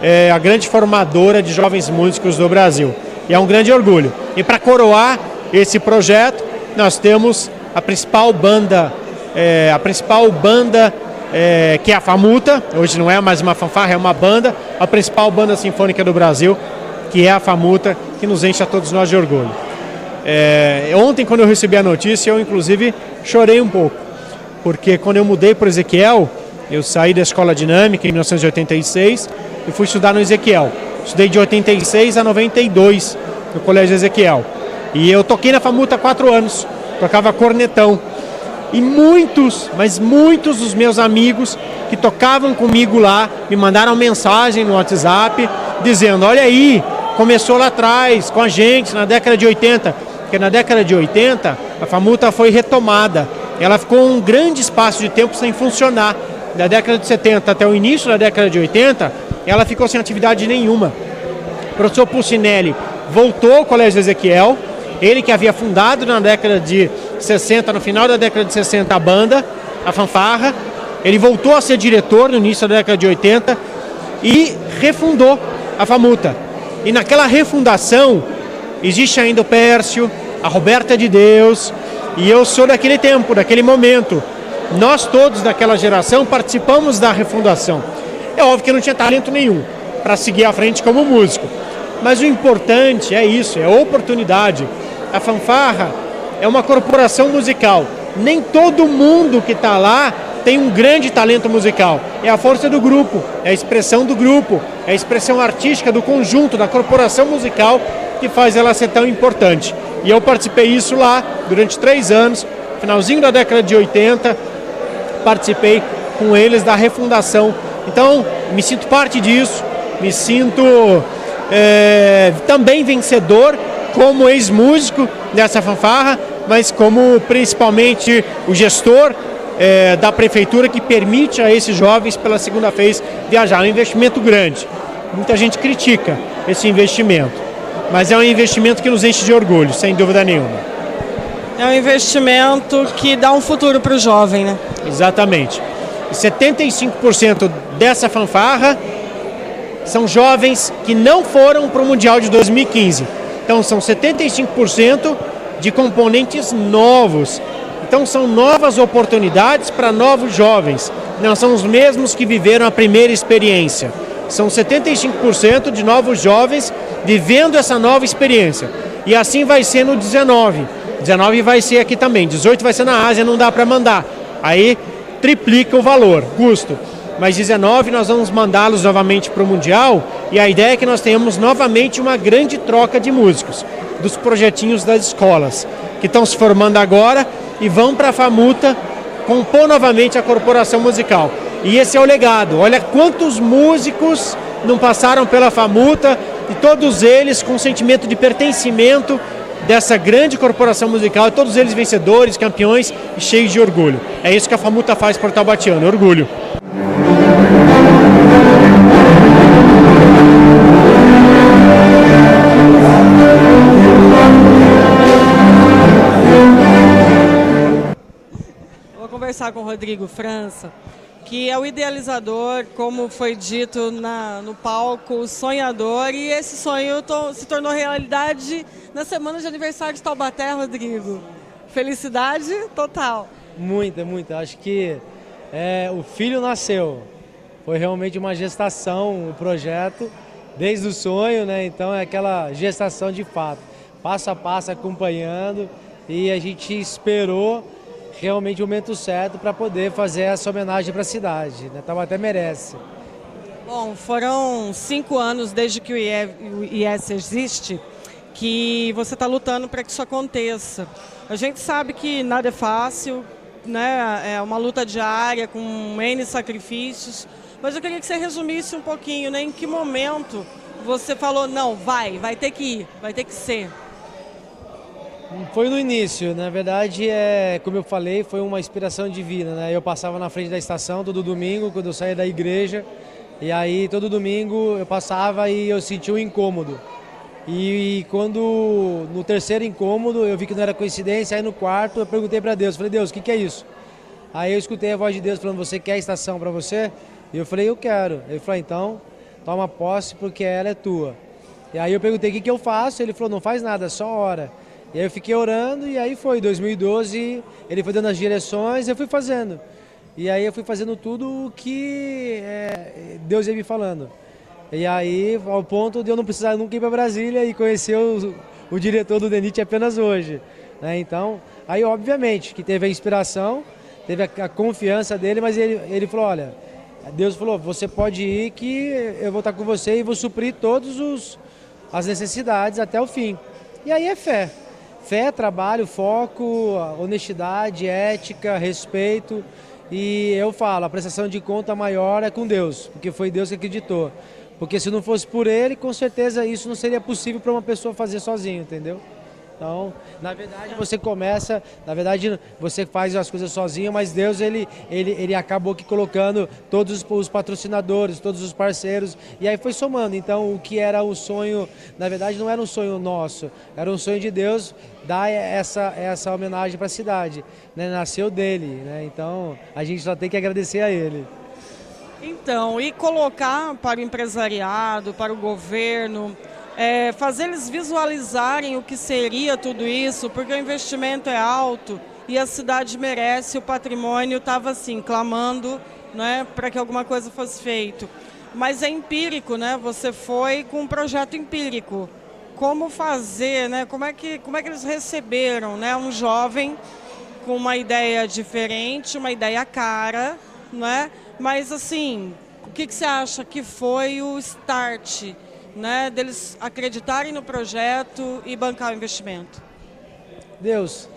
é a grande formadora de jovens músicos do Brasil. E é um grande orgulho. E para coroar esse projeto, nós temos a principal banda, que é a Famuta. Hoje não é mais uma fanfarra, é uma banda, a principal banda sinfônica do Brasil, que é a Famuta, que nos enche a todos nós de orgulho. Ontem, quando eu recebi a notícia, eu inclusive chorei um pouco, porque quando eu mudei para o Ezequiel, eu saí da Escola Dinâmica em 1986 e fui estudar no Ezequiel. Estudei de 86 a 92 no Colégio Ezequiel. E eu toquei na Famuta há 4 anos, tocava cornetão. E muitos dos meus amigos que tocavam comigo lá me mandaram mensagem no WhatsApp dizendo: olha aí, começou lá atrás com a gente na década de 80, porque na década de 80 a Famuta foi retomada. Ela ficou um grande espaço de tempo sem funcionar. Da década de 70 até o início da década de 80, ela ficou sem atividade nenhuma. O professor Pulcinelli voltou ao Colégio Ezequiel, ele que havia fundado na década de 60, no final da década de 60, a banda, a fanfarra. Ele voltou a ser diretor no início da década de 80 e refundou a FAMUTA. E naquela refundação existe ainda o Pércio, a Roberta de Deus, e eu sou daquele tempo, daquele momento. Nós todos daquela geração participamos da refundação. É óbvio que eu não tinha talento nenhum para seguir à frente como músico, mas o importante é isso, é a oportunidade. A fanfarra é uma corporação musical. Nem todo mundo que está lá tem um grande talento musical. É a força do grupo, é a expressão do grupo, é a expressão artística do conjunto, da corporação musical que faz ela ser tão importante. E eu participei disso lá durante 3 anos, finalzinho da década de 80, participei com eles da refundação. Então, me sinto parte disso, me sinto também vencedor como ex-músico dessa fanfarra, mas como principalmente o gestor da prefeitura que permite a esses jovens pela segunda vez viajar. É um investimento grande. Muita gente critica esse investimento, mas é um investimento que nos enche de orgulho, sem dúvida nenhuma. É um investimento que dá um futuro para o jovem, né? Exatamente. E 75% dessa fanfarra são jovens que não foram para o Mundial de 2015. Então são 75% de componentes novos. Então são novas oportunidades para novos jovens. Não são os mesmos que viveram a primeira experiência. São 75% de novos jovens vivendo essa nova experiência. E assim vai ser no 19. 19 vai ser aqui também. 18 vai ser na Ásia, não dá para mandar. Aí triplica o valor, custo. Mas 19 nós vamos mandá-los novamente para o Mundial, e a ideia é que nós tenhamos novamente uma grande troca de músicos, dos projetinhos das escolas, que estão se formando agora e vão para a FAMUTA compor novamente a corporação musical. E esse é o legado. Olha quantos músicos não passaram pela FAMUTA, e todos eles com sentimento de pertencimento dessa grande corporação musical, todos eles vencedores, campeões e cheios de orgulho. É isso que a FAMUTA faz por Taubatiano, orgulho. Vou conversar com o Rodrigo França, que é o idealizador, como foi dito no palco, o sonhador, e esse sonho se tornou realidade na semana de aniversário de Taubaté, Rodrigo. Felicidade total. Muita, muita. Acho que o filho nasceu. Foi realmente uma gestação, o projeto, desde o sonho, né? Então é aquela gestação de fato, passo a passo acompanhando, e a gente esperou realmente o momento certo para poder fazer essa homenagem para a cidade, né? Taubaté merece. Bom, foram 5 anos desde que o IES existe, que você está lutando para que isso aconteça. A gente sabe que nada é fácil, né? É uma luta diária com N sacrifícios, mas eu queria que você resumisse um pouquinho, né? Em que momento você falou, não, vai ter que ir, vai ter que ser? Foi no início, na verdade, como eu falei, foi uma inspiração divina, né? Eu passava na frente da estação todo domingo, quando eu saía da igreja, e aí todo domingo eu passava e eu sentia um incômodo. E quando, no terceiro incômodo, eu vi que não era coincidência, aí no quarto eu perguntei para Deus, falei, Deus, o que é isso? Aí eu escutei a voz de Deus falando, você quer a estação para você? E eu falei, eu quero. Ele falou, então, toma posse porque ela é tua. E aí eu perguntei, o que eu faço? Ele falou, não faz nada, só ora. E aí eu fiquei orando, e aí foi, 2012, ele foi dando as direções, eu fui fazendo. E aí eu fui fazendo tudo o que Deus ia me falando. E aí, ao ponto de eu não precisar nunca ir para Brasília e conhecer o diretor do DENIT apenas hoje, né? Então, aí obviamente que teve a inspiração, teve a confiança dele, mas ele falou, olha, Deus falou, você pode ir que eu vou estar com você e vou suprir todas as necessidades até o fim. E aí é fé. Fé, trabalho, foco, honestidade, ética, respeito. E eu falo, a prestação de conta maior é com Deus, porque foi Deus que acreditou. Porque se não fosse por Ele, com certeza isso não seria possível para uma pessoa fazer sozinho, entendeu? Então, na verdade, você começa, na verdade, você faz as coisas sozinho, mas Deus, ele acabou aqui colocando todos os patrocinadores, todos os parceiros, e aí foi somando. Então, o que era um sonho, na verdade, não era um sonho nosso, era um sonho de Deus dar essa homenagem para a cidade, né? Nasceu dele, né? Então, a gente só tem que agradecer a ele. Então, e colocar para o empresariado, para o governo, fazer eles visualizarem o que seria tudo isso, porque o investimento é alto e a cidade merece, o patrimônio estava assim, clamando, né, para que alguma coisa fosse feita. Mas é empírico, né? Você foi com um projeto empírico. Como fazer, né? Como é que eles receberam, né, um jovem com uma ideia diferente, uma ideia cara, né? Mas assim, o que você acha que foi o start, né, deles acreditarem no projeto e bancar o investimento? Deus.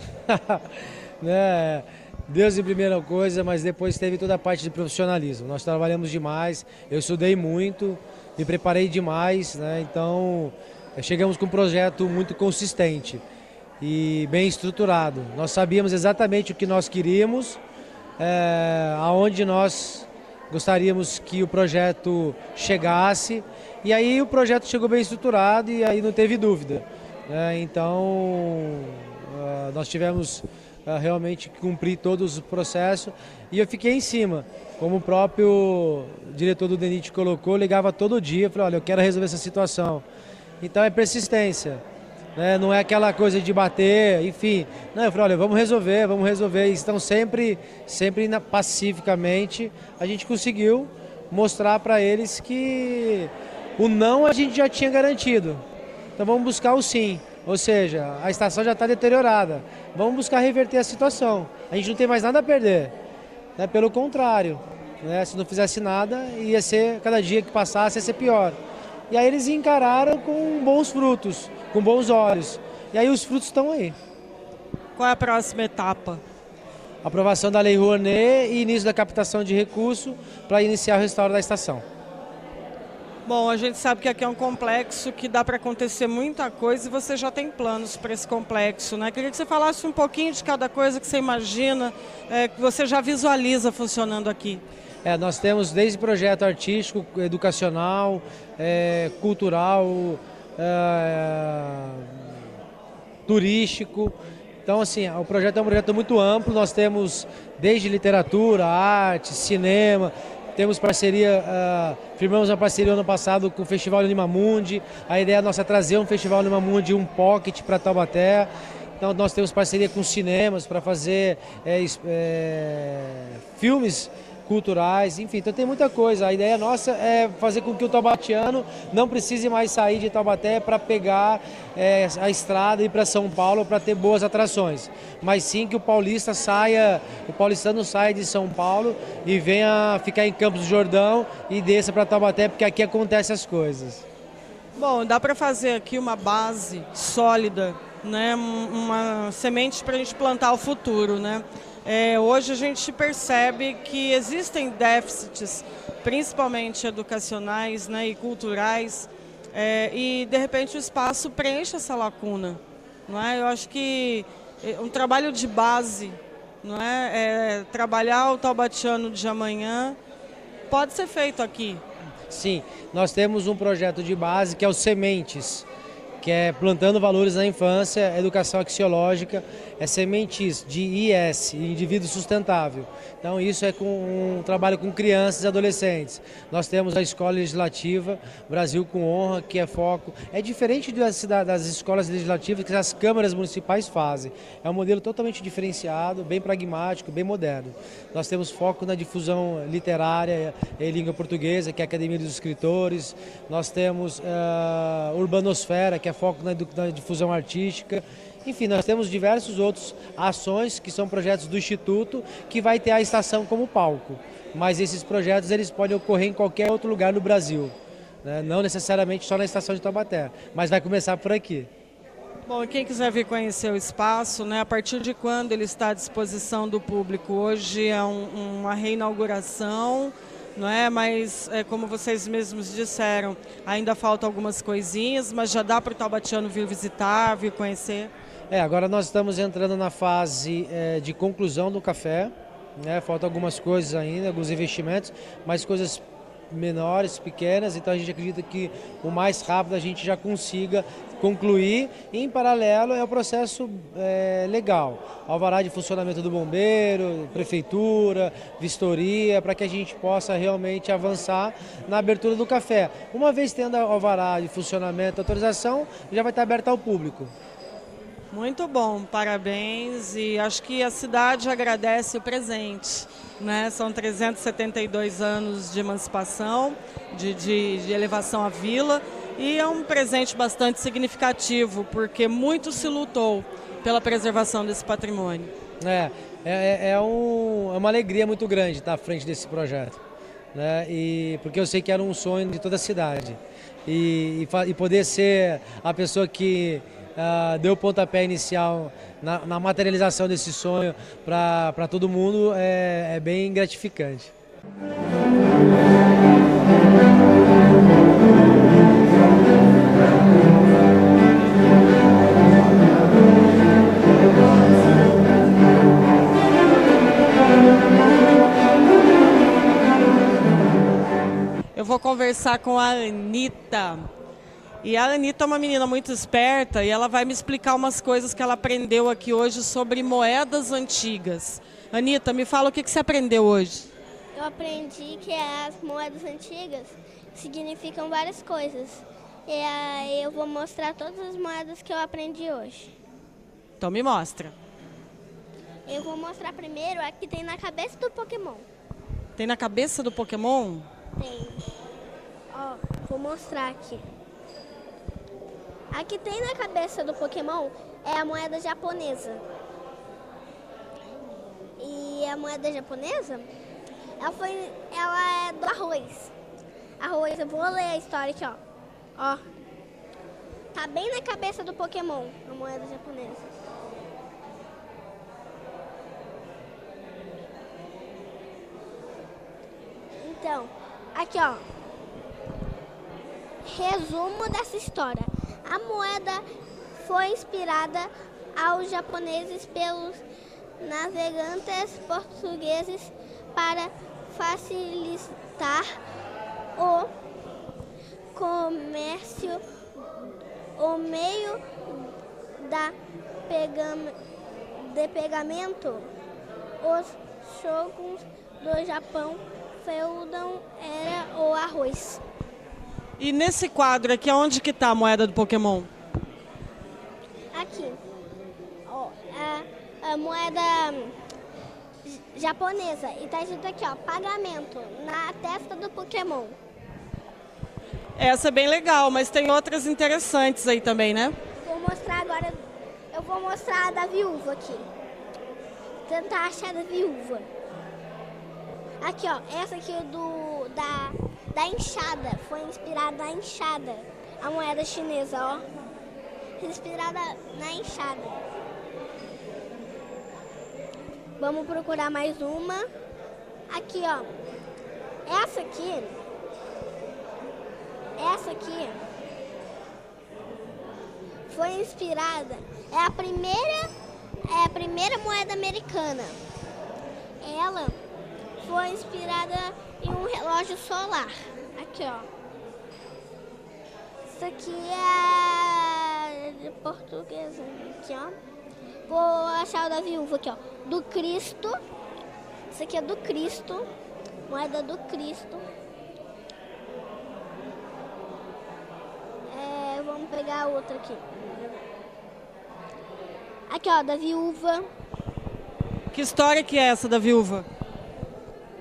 Né? Deus em primeira coisa, mas depois teve toda a parte de profissionalismo. Nós trabalhamos demais, eu estudei muito, me preparei demais, né? Então chegamos com um projeto muito consistente e bem estruturado. Nós sabíamos exatamente o que nós queríamos, aonde nós gostaríamos que o projeto chegasse, e aí o projeto chegou bem estruturado e aí não teve dúvida, né? Então nós tivemos realmente que cumprir todos os processos e eu fiquei em cima, como o próprio diretor do DENIT colocou, ligava todo dia, falei, olha, eu quero resolver essa situação. Então é persistência, né? Não é aquela coisa de bater, enfim. Não, eu falei, olha, vamos resolver. Então sempre pacificamente a gente conseguiu mostrar para eles que o não a gente já tinha garantido. Então vamos buscar o sim, ou seja, a estação já está deteriorada. Vamos buscar reverter a situação. A gente não tem mais nada a perder, né? Pelo contrário, né? Se não fizesse nada, ia ser, cada dia que passasse ia ser pior. E aí eles encararam com bons frutos, com bons olhos. E aí os frutos estão aí. Qual é a próxima etapa? Aprovação da Lei Rouanet e início da captação de recurso para iniciar o restauro da estação. Bom, a gente sabe que aqui é um complexo que dá para acontecer muita coisa e você já tem planos para esse complexo, né? Queria que você falasse um pouquinho de cada coisa que você imagina, que você já visualiza funcionando aqui. Nós temos desde projeto artístico, educacional, cultural, turístico. Então, assim, o projeto é um projeto muito amplo. Nós temos desde literatura, arte, cinema. Temos parceria, firmamos uma parceria ano passado com o Festival Limamundi. A ideia nossa é trazer um Festival Limamundi, um pocket para Taubaté. Então, nós temos parceria com cinemas para fazer filmes culturais, enfim, então tem muita coisa. A ideia nossa é fazer com que o taubatiano não precise mais sair de Taubaté para pegar a estrada e ir para São Paulo para ter boas atrações, mas sim que o paulistano saia de São Paulo e venha ficar em Campos do Jordão e desça para Taubaté, porque aqui acontecem as coisas. Bom, dá para fazer aqui uma base sólida, né? Uma semente para a gente plantar o futuro, né? Hoje a gente percebe que existem déficits, principalmente educacionais, né, e culturais, e de repente o espaço preenche essa lacuna, não é? Eu acho que um trabalho de base, não é? Trabalhar o taubatiano de amanhã pode ser feito aqui. Sim, nós temos um projeto de base que é o Sementes, que é plantando valores na infância, educação axiológica, sementes de IS, indivíduo sustentável. Então isso é com um trabalho com crianças e adolescentes. Nós temos a Escola Legislativa, Brasil com Honra, que é foco. É diferente das escolas legislativas que as câmaras municipais fazem. É um modelo totalmente diferenciado, bem pragmático, bem moderno. Nós temos foco na difusão literária em língua portuguesa, que é a Academia dos Escritores. Nós temos Urbanosfera, que é foco na difusão artística. Enfim, nós temos diversos outros ações que são projetos do Instituto que vai ter a estação como palco. Mas esses projetos eles podem ocorrer em qualquer outro lugar no Brasil, né? Não necessariamente só na estação de Taubaté, mas vai começar por aqui. Bom, e quem quiser vir conhecer o espaço, né, a partir de quando ele está à disposição do público? Hoje é uma reinauguração, não é? Mas, como vocês mesmos disseram, ainda faltam algumas coisinhas, mas já dá para o taubatiano vir visitar, vir conhecer? Agora nós estamos entrando na fase de conclusão do café, né? Faltam algumas coisas ainda, alguns investimentos, mas coisas menores, pequenas, então a gente acredita que o mais rápido a gente já consiga concluir. E, em paralelo, é o processo legal, alvará de funcionamento do bombeiro, prefeitura, vistoria, para que a gente possa realmente avançar na abertura do café. Uma vez tendo alvará de funcionamento, autorização, já vai estar aberto ao público. Muito bom, parabéns, e acho que a cidade agradece o presente, né? São 372 anos de emancipação, de elevação à vila, e é um presente bastante significativo, porque muito se lutou pela preservação desse patrimônio. É uma alegria muito grande estar à frente desse projeto, né? Porque eu sei que era um sonho de toda a cidade, e poder ser a pessoa que deu o pontapé inicial na materialização desse sonho para todo mundo é bem gratificante. Eu vou conversar com a Anitta. E a Anitta é uma menina muito esperta e ela vai me explicar umas coisas que ela aprendeu aqui hoje sobre moedas antigas. Anitta, me fala o que você aprendeu hoje. Eu aprendi que as moedas antigas significam várias coisas. E aí eu vou mostrar todas as moedas que eu aprendi hoje. Então me mostra. Eu vou mostrar primeiro a que tem na cabeça do Pokémon. Tem na cabeça do Pokémon? Tem. Ó, vou mostrar aqui. A que tem na cabeça do Pokémon é a moeda japonesa. E a moeda japonesa, ela é do arroz. Arroz, eu vou ler a história aqui, ó. Tá bem na cabeça do Pokémon, a moeda japonesa. Então, aqui, ó. Resumo dessa história. A moeda foi inspirada aos japoneses pelos navegantes portugueses para facilitar o comércio. O meio de pegamento, os shoguns do Japão feudam era o arroz. E nesse quadro aqui, onde que tá a moeda do Pokémon? Aqui. Ó, a moeda japonesa. E tá escrito aqui, ó, pagamento, na testa do Pokémon. Essa é bem legal, mas tem outras interessantes aí também, né? Vou mostrar agora, eu vou mostrar a da viúva aqui. Tentar achar a da viúva. Aqui, ó, essa aqui da enxada, foi inspirada na enxada, a moeda chinesa, ó, inspirada na enxada. Vamos procurar mais uma. Aqui, ó, essa aqui foi inspirada, é a primeira moeda americana. Ela foi inspirada em um relógio solar. Aqui, ó. Isso aqui é de portuguesa. Aqui, ó. Vou achar o da viúva aqui, ó. Do Cristo. Isso aqui é do Cristo. Moeda do Cristo. Vamos pegar a outra aqui. Aqui, ó, da viúva. Que história que é essa da viúva?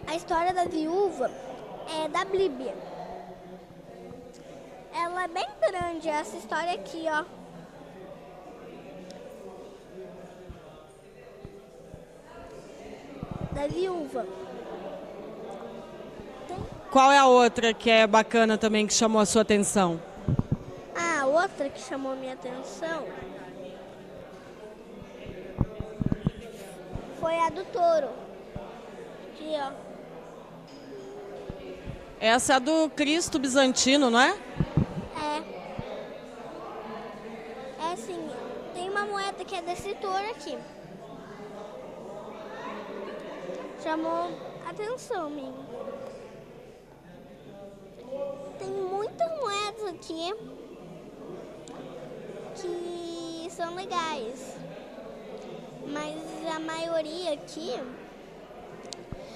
A história da viúva é da Bíblia. Ela é bem grande, essa história aqui, ó. Da viúva. Qual é a outra que é bacana também, que chamou a sua atenção? A outra que chamou a minha atenção foi a do touro. Aqui, ó. Essa é a do Cristo bizantino, não é? É assim, tem uma moeda que que é desse touro aqui. Chamou atenção minha. Tem muitas moedas aqui que são legais. Mas a maioria aqui,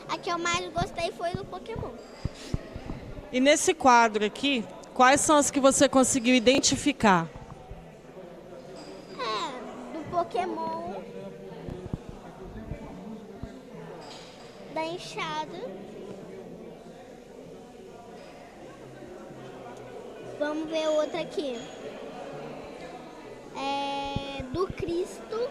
a que eu mais gostei foi do Pokémon. E nesse quadro aqui, quais são as que você conseguiu identificar? Do Pokémon, da enxada. Vamos ver outra aqui. Do Cristo.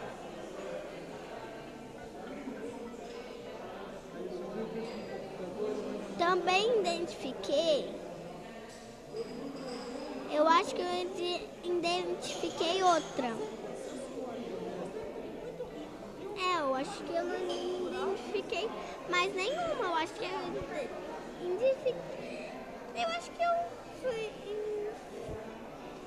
Também identifiquei. Eu acho que eu identifiquei outra. Eu acho que eu não identifiquei mais nenhuma. Eu acho que eu identifiquei. Eu acho que eu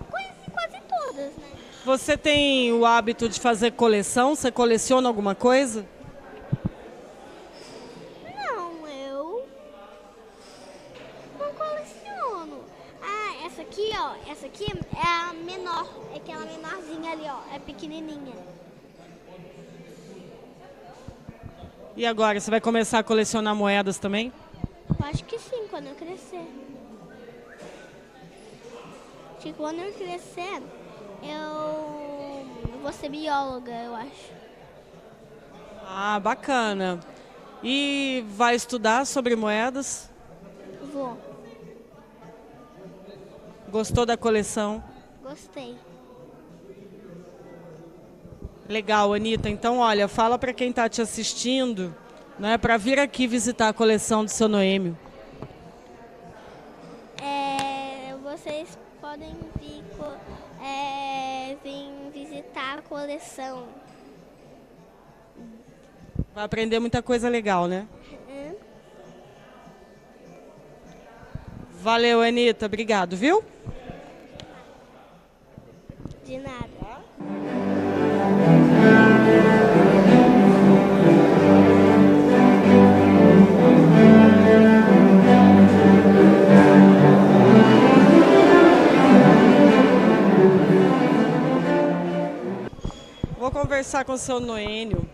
conheci quase todas, né? Você tem o hábito de fazer coleção? Você coleciona alguma coisa? Não, eu não coleciono. Essa aqui, ó. Essa aqui é a menor. É aquela menorzinha ali, ó. É pequenininha. E agora, você vai começar a colecionar moedas também? Eu acho que sim, quando eu crescer. Acho que quando eu crescer, eu vou ser bióloga, eu acho. Ah, bacana. E vai estudar sobre moedas? Vou. Gostou da coleção? Gostei. Legal, Anitta. Então, olha, fala para quem está te assistindo, né, para vir aqui visitar a coleção do seu Noêmio. Vocês podem vir visitar a coleção. Vai aprender muita coisa legal, né? Valeu, Anitta. Obrigado, viu? De nada. Vou conversar com o seu Noêmio,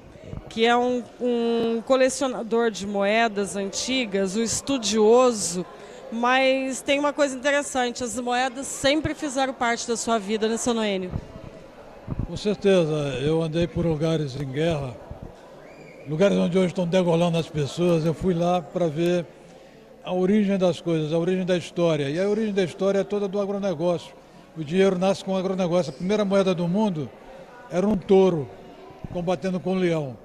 que é um colecionador de moedas antigas, um estudioso, mas tem uma coisa interessante, as moedas sempre fizeram parte da sua vida, né, seu Noêmio? Com certeza, eu andei por lugares em guerra, lugares onde hoje estão degolando as pessoas, eu fui lá para ver a origem das coisas, a origem da história, e a origem da história é toda do agronegócio. O dinheiro nasce com o agronegócio. A primeira moeda do mundo era um touro combatendo com um leão.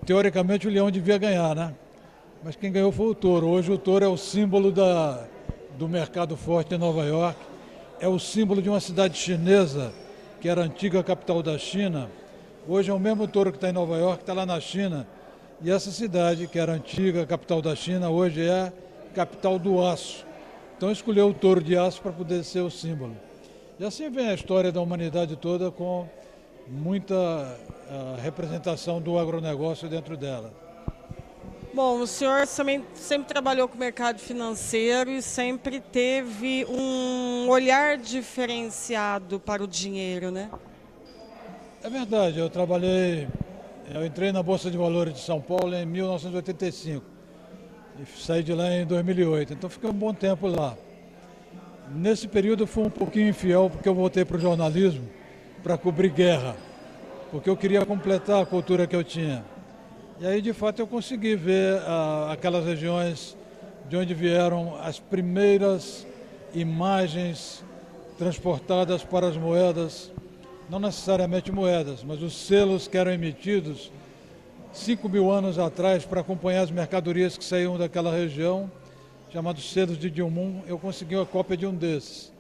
Teoricamente o leão devia ganhar, né? Mas quem ganhou foi o touro. Hoje o touro é o símbolo do mercado forte em Nova York, é o símbolo de uma cidade chinesa, que era a antiga capital da China. Hoje é o mesmo touro que está em Nova York, está lá na China. E essa cidade, que era a antiga capital da China, hoje é a capital do aço. Então escolheu o touro de aço para poder ser o símbolo. E assim vem a história da humanidade toda, com muita representação do agronegócio dentro dela. Bom, o senhor também sempre trabalhou com o mercado financeiro e sempre teve um olhar diferenciado para o dinheiro, né? É verdade, eu entrei na Bolsa de Valores de São Paulo em 1985 e saí de lá em 2008, então fiquei um bom tempo lá. Nesse período eu fui um pouquinho infiel, porque eu voltei para o jornalismo para cobrir guerra, porque eu queria completar a cultura que eu tinha. E aí, de fato, eu consegui ver aquelas regiões de onde vieram as primeiras imagens transportadas para as moedas, não necessariamente moedas, mas os selos que eram emitidos 5.000 anos atrás para acompanhar as mercadorias que saíam daquela região, chamados selos de Dilmun. Eu consegui uma cópia de um desses.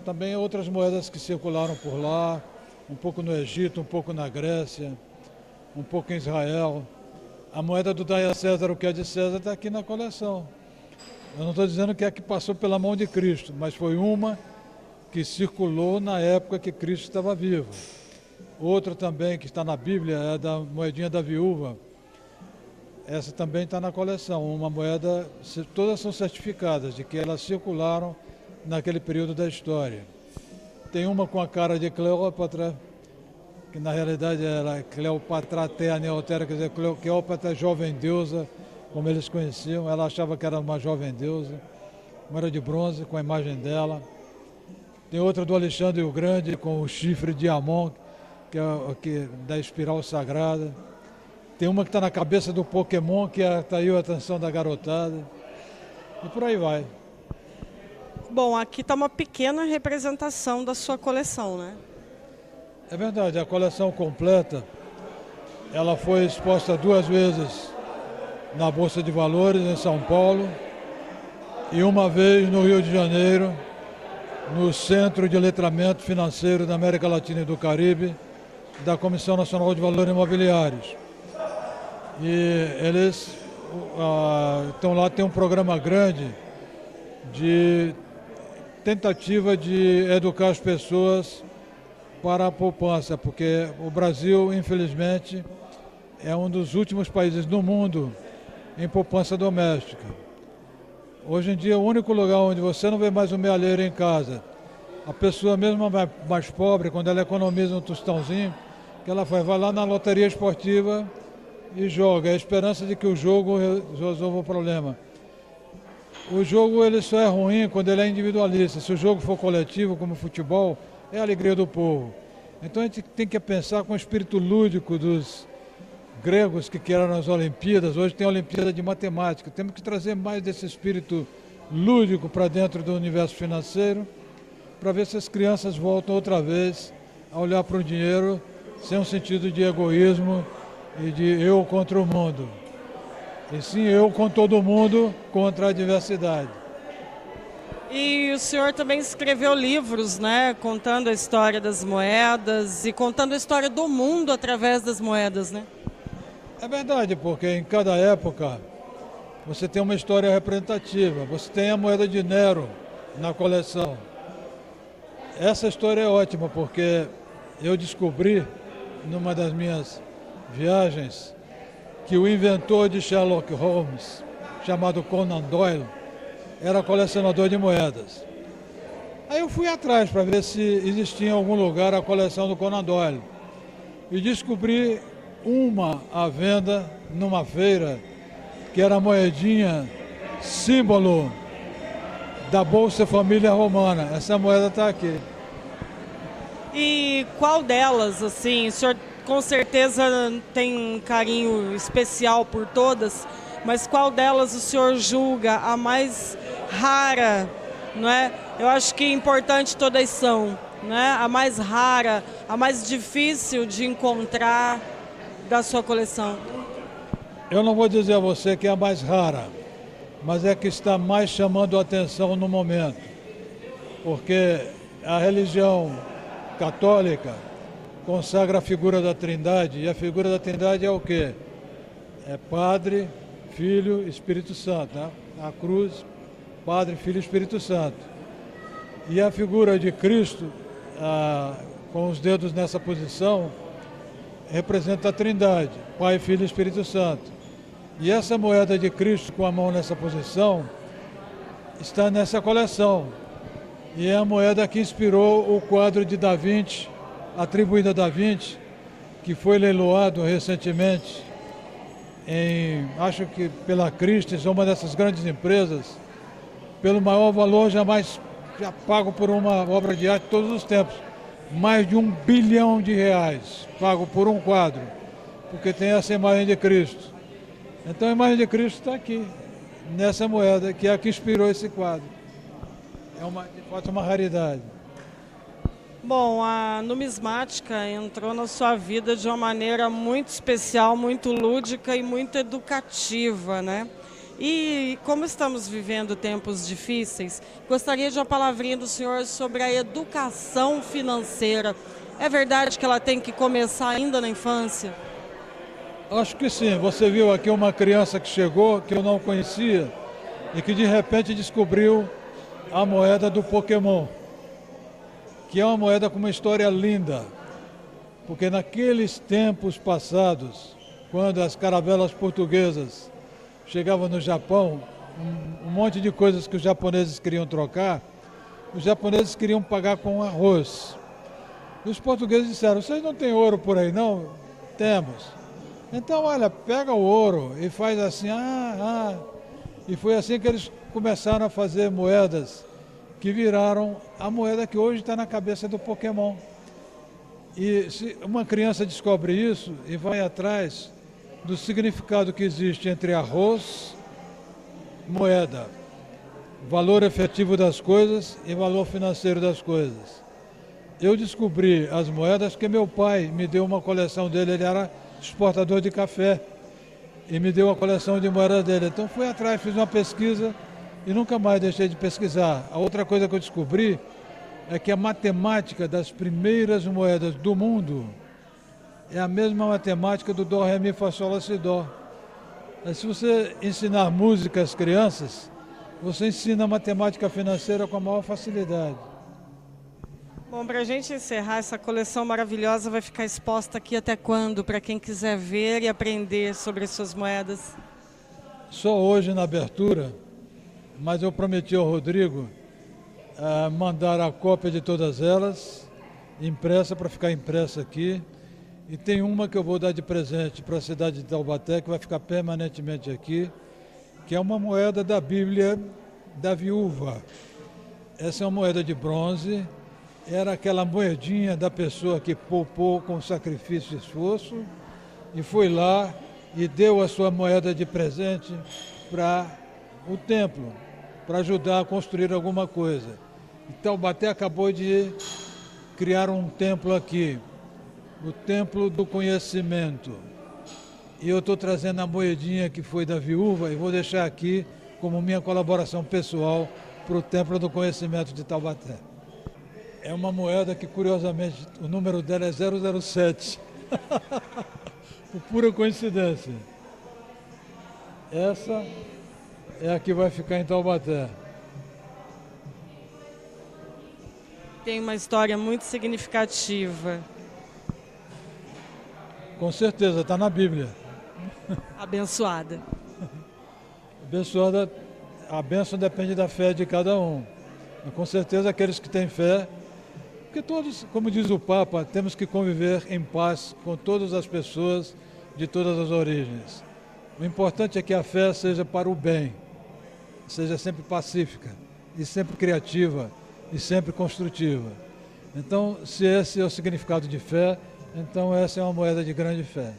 Também outras moedas que circularam por lá, um pouco no Egito, um pouco na Grécia, um pouco em Israel. A moeda do Dai a César, o que é de César, está aqui na coleção. Eu não estou dizendo que é que passou pela mão de Cristo, mas foi uma que circulou na época que Cristo estava vivo. Outra também que está na Bíblia é a da moedinha da viúva. Essa também está na coleção, uma moeda, todas são certificadas de que elas circularam naquele período da história. Tem uma com a cara de Cleópatra, que na realidade era Cleopatra Thea Neotera, quer dizer, Cleópatra jovem deusa, como eles conheciam. Ela achava que era uma jovem deusa, moeda de bronze com a imagem dela. Tem outra do Alexandre o Grande, com o chifre de Amon, que da espiral sagrada. Tem uma que está na cabeça do Pokémon, que atraiu a atenção da garotada. E por aí vai. Bom, aqui está uma pequena representação da sua coleção, né? É verdade, a coleção completa, ela foi exposta 2 vezes na Bolsa de Valores, em São Paulo, e uma vez no Rio de Janeiro, no Centro de Letramento Financeiro da América Latina e do Caribe, da Comissão Nacional de Valores Imobiliários. E eles estão lá, tem um programa grande de tentativa de educar as pessoas para a poupança, porque o Brasil, infelizmente, é um dos últimos países do mundo em poupança doméstica. Hoje em dia, o único lugar onde você não vê mais um mealheiro em casa, a pessoa mesmo mais pobre, quando ela economiza um tostãozinho, que ela vai lá na loteria esportiva e joga, a esperança de que o jogo resolva o problema. O jogo ele só é ruim quando ele é individualista. Se o jogo for coletivo, como o futebol, é a alegria do povo. Então a gente tem que pensar com o espírito lúdico dos gregos que criaram as Olimpíadas. Hoje tem a Olimpíada de Matemática. Temos que trazer mais desse espírito lúdico para dentro do universo financeiro, para ver se as crianças voltam outra vez a olhar para o dinheiro sem um sentido de egoísmo e de eu contra o mundo. E sim eu com todo mundo contra a diversidade. E o senhor também escreveu livros, né, contando a história das moedas e contando a história do mundo através das moedas, né? É verdade, porque em cada época você tem uma história representativa. Você tem a moeda de Nero na coleção. Essa história é ótima, porque eu descobri, numa das minhas viagens, que o inventor de Sherlock Holmes, chamado Conan Doyle, era colecionador de moedas. Aí eu fui atrás para ver se existia em algum lugar a coleção do Conan Doyle. E descobri uma à venda numa feira, que era a moedinha símbolo da Bolsa Família Romana. Essa moeda está aqui. E qual delas, assim, o senhor com certeza tem um carinho especial por todas, mas qual delas o senhor julga a mais rara, não é? Eu acho que importante todas são, né? A mais rara, a mais difícil de encontrar da sua coleção. Eu não vou dizer a você que é a mais rara, mas é que está mais chamando a atenção no momento, porque a religião católica consagra a figura da Trindade, e a figura da Trindade é o quê? É Padre, Filho e Espírito Santo, né? A cruz, Padre, Filho e Espírito Santo. E a figura de Cristo, com os dedos nessa posição, representa a Trindade, Pai, Filho e Espírito Santo. E essa moeda de Cristo com a mão nessa posição está nessa coleção. E é a moeda que inspirou o quadro de Da Vinci, atribuído a Da Vinci, que foi leiloado recentemente, acho que pela Christie's, uma dessas grandes empresas, pelo maior valor já pago por uma obra de arte de todos os tempos. Mais de R$1 bilhão pago por um quadro, porque tem essa imagem de Cristo. Então a imagem de Cristo está aqui, nessa moeda, que é a que inspirou esse quadro. De fato, uma raridade. Bom, a numismática entrou na sua vida de uma maneira muito especial, muito lúdica e muito educativa, né? E como estamos vivendo tempos difíceis, gostaria de uma palavrinha do senhor sobre a educação financeira. É verdade que ela tem que começar ainda na infância? Acho que sim. Você viu aqui uma criança que chegou, que eu não conhecia, e que de repente descobriu a moeda do Pokémon, que é uma moeda com uma história linda. porque naqueles tempos passados, quando as caravelas portuguesas chegavam no Japão, um monte de coisas que os japoneses queriam trocar, os japoneses queriam pagar com arroz. E os portugueses disseram: vocês não têm ouro por aí não? Temos. Então, olha, pega o ouro e faz assim, E foi assim que eles começaram a fazer moedas que viraram a moeda que hoje está na cabeça do Pokémon. E se uma criança descobre isso e vai atrás do significado que existe entre arroz, moeda, valor efetivo das coisas e valor financeiro das coisas. Eu descobri as moedas porque meu pai me deu uma coleção dele, ele era exportador de café e me deu uma coleção de moedas dele. Então fui atrás, fiz uma pesquisa e nunca mais deixei de pesquisar. A outra coisa que eu descobri é que a matemática das primeiras moedas do mundo é a mesma matemática do Dó, Ré, Mi, Fá, Sol, Lá, Si, Dó. Mas se você ensinar música às crianças, você ensina matemática financeira com a maior facilidade. Bom, para a gente encerrar, essa coleção maravilhosa vai ficar exposta aqui até quando? Para quem quiser ver e aprender sobre as suas moedas. Só hoje na abertura, mas eu prometi ao Rodrigo mandar a cópia de todas elas, impressa, para ficar impressa aqui. E tem uma que eu vou dar de presente para a cidade de Taubaté, que vai ficar permanentemente aqui, que é uma moeda da Bíblia da Viúva. Essa é uma moeda de bronze, era aquela moedinha da pessoa que poupou com sacrifício e esforço e foi lá e deu a sua moeda de presente para o templo, para ajudar a construir alguma coisa. E Taubaté acabou de criar um templo aqui, o Templo do Conhecimento. E eu estou trazendo a moedinha que foi da viúva e vou deixar aqui como minha colaboração pessoal para o Templo do Conhecimento de Taubaté. É uma moeda que, curiosamente, o número dela é 007. Por pura coincidência. Essa é a que vai ficar em Taubaté. Tem uma história muito significativa. Com certeza, está na Bíblia. Abençoada. Abençoada, a bênção depende da fé de cada um. Mas, com certeza, aqueles que têm fé, porque todos, como diz o Papa, temos que conviver em paz com todas as pessoas de todas as origens. O importante é que a fé seja para o bem, seja sempre pacífica, e sempre criativa, e sempre construtiva. Então, se esse é o significado de fé, então essa é uma moeda de grande fé.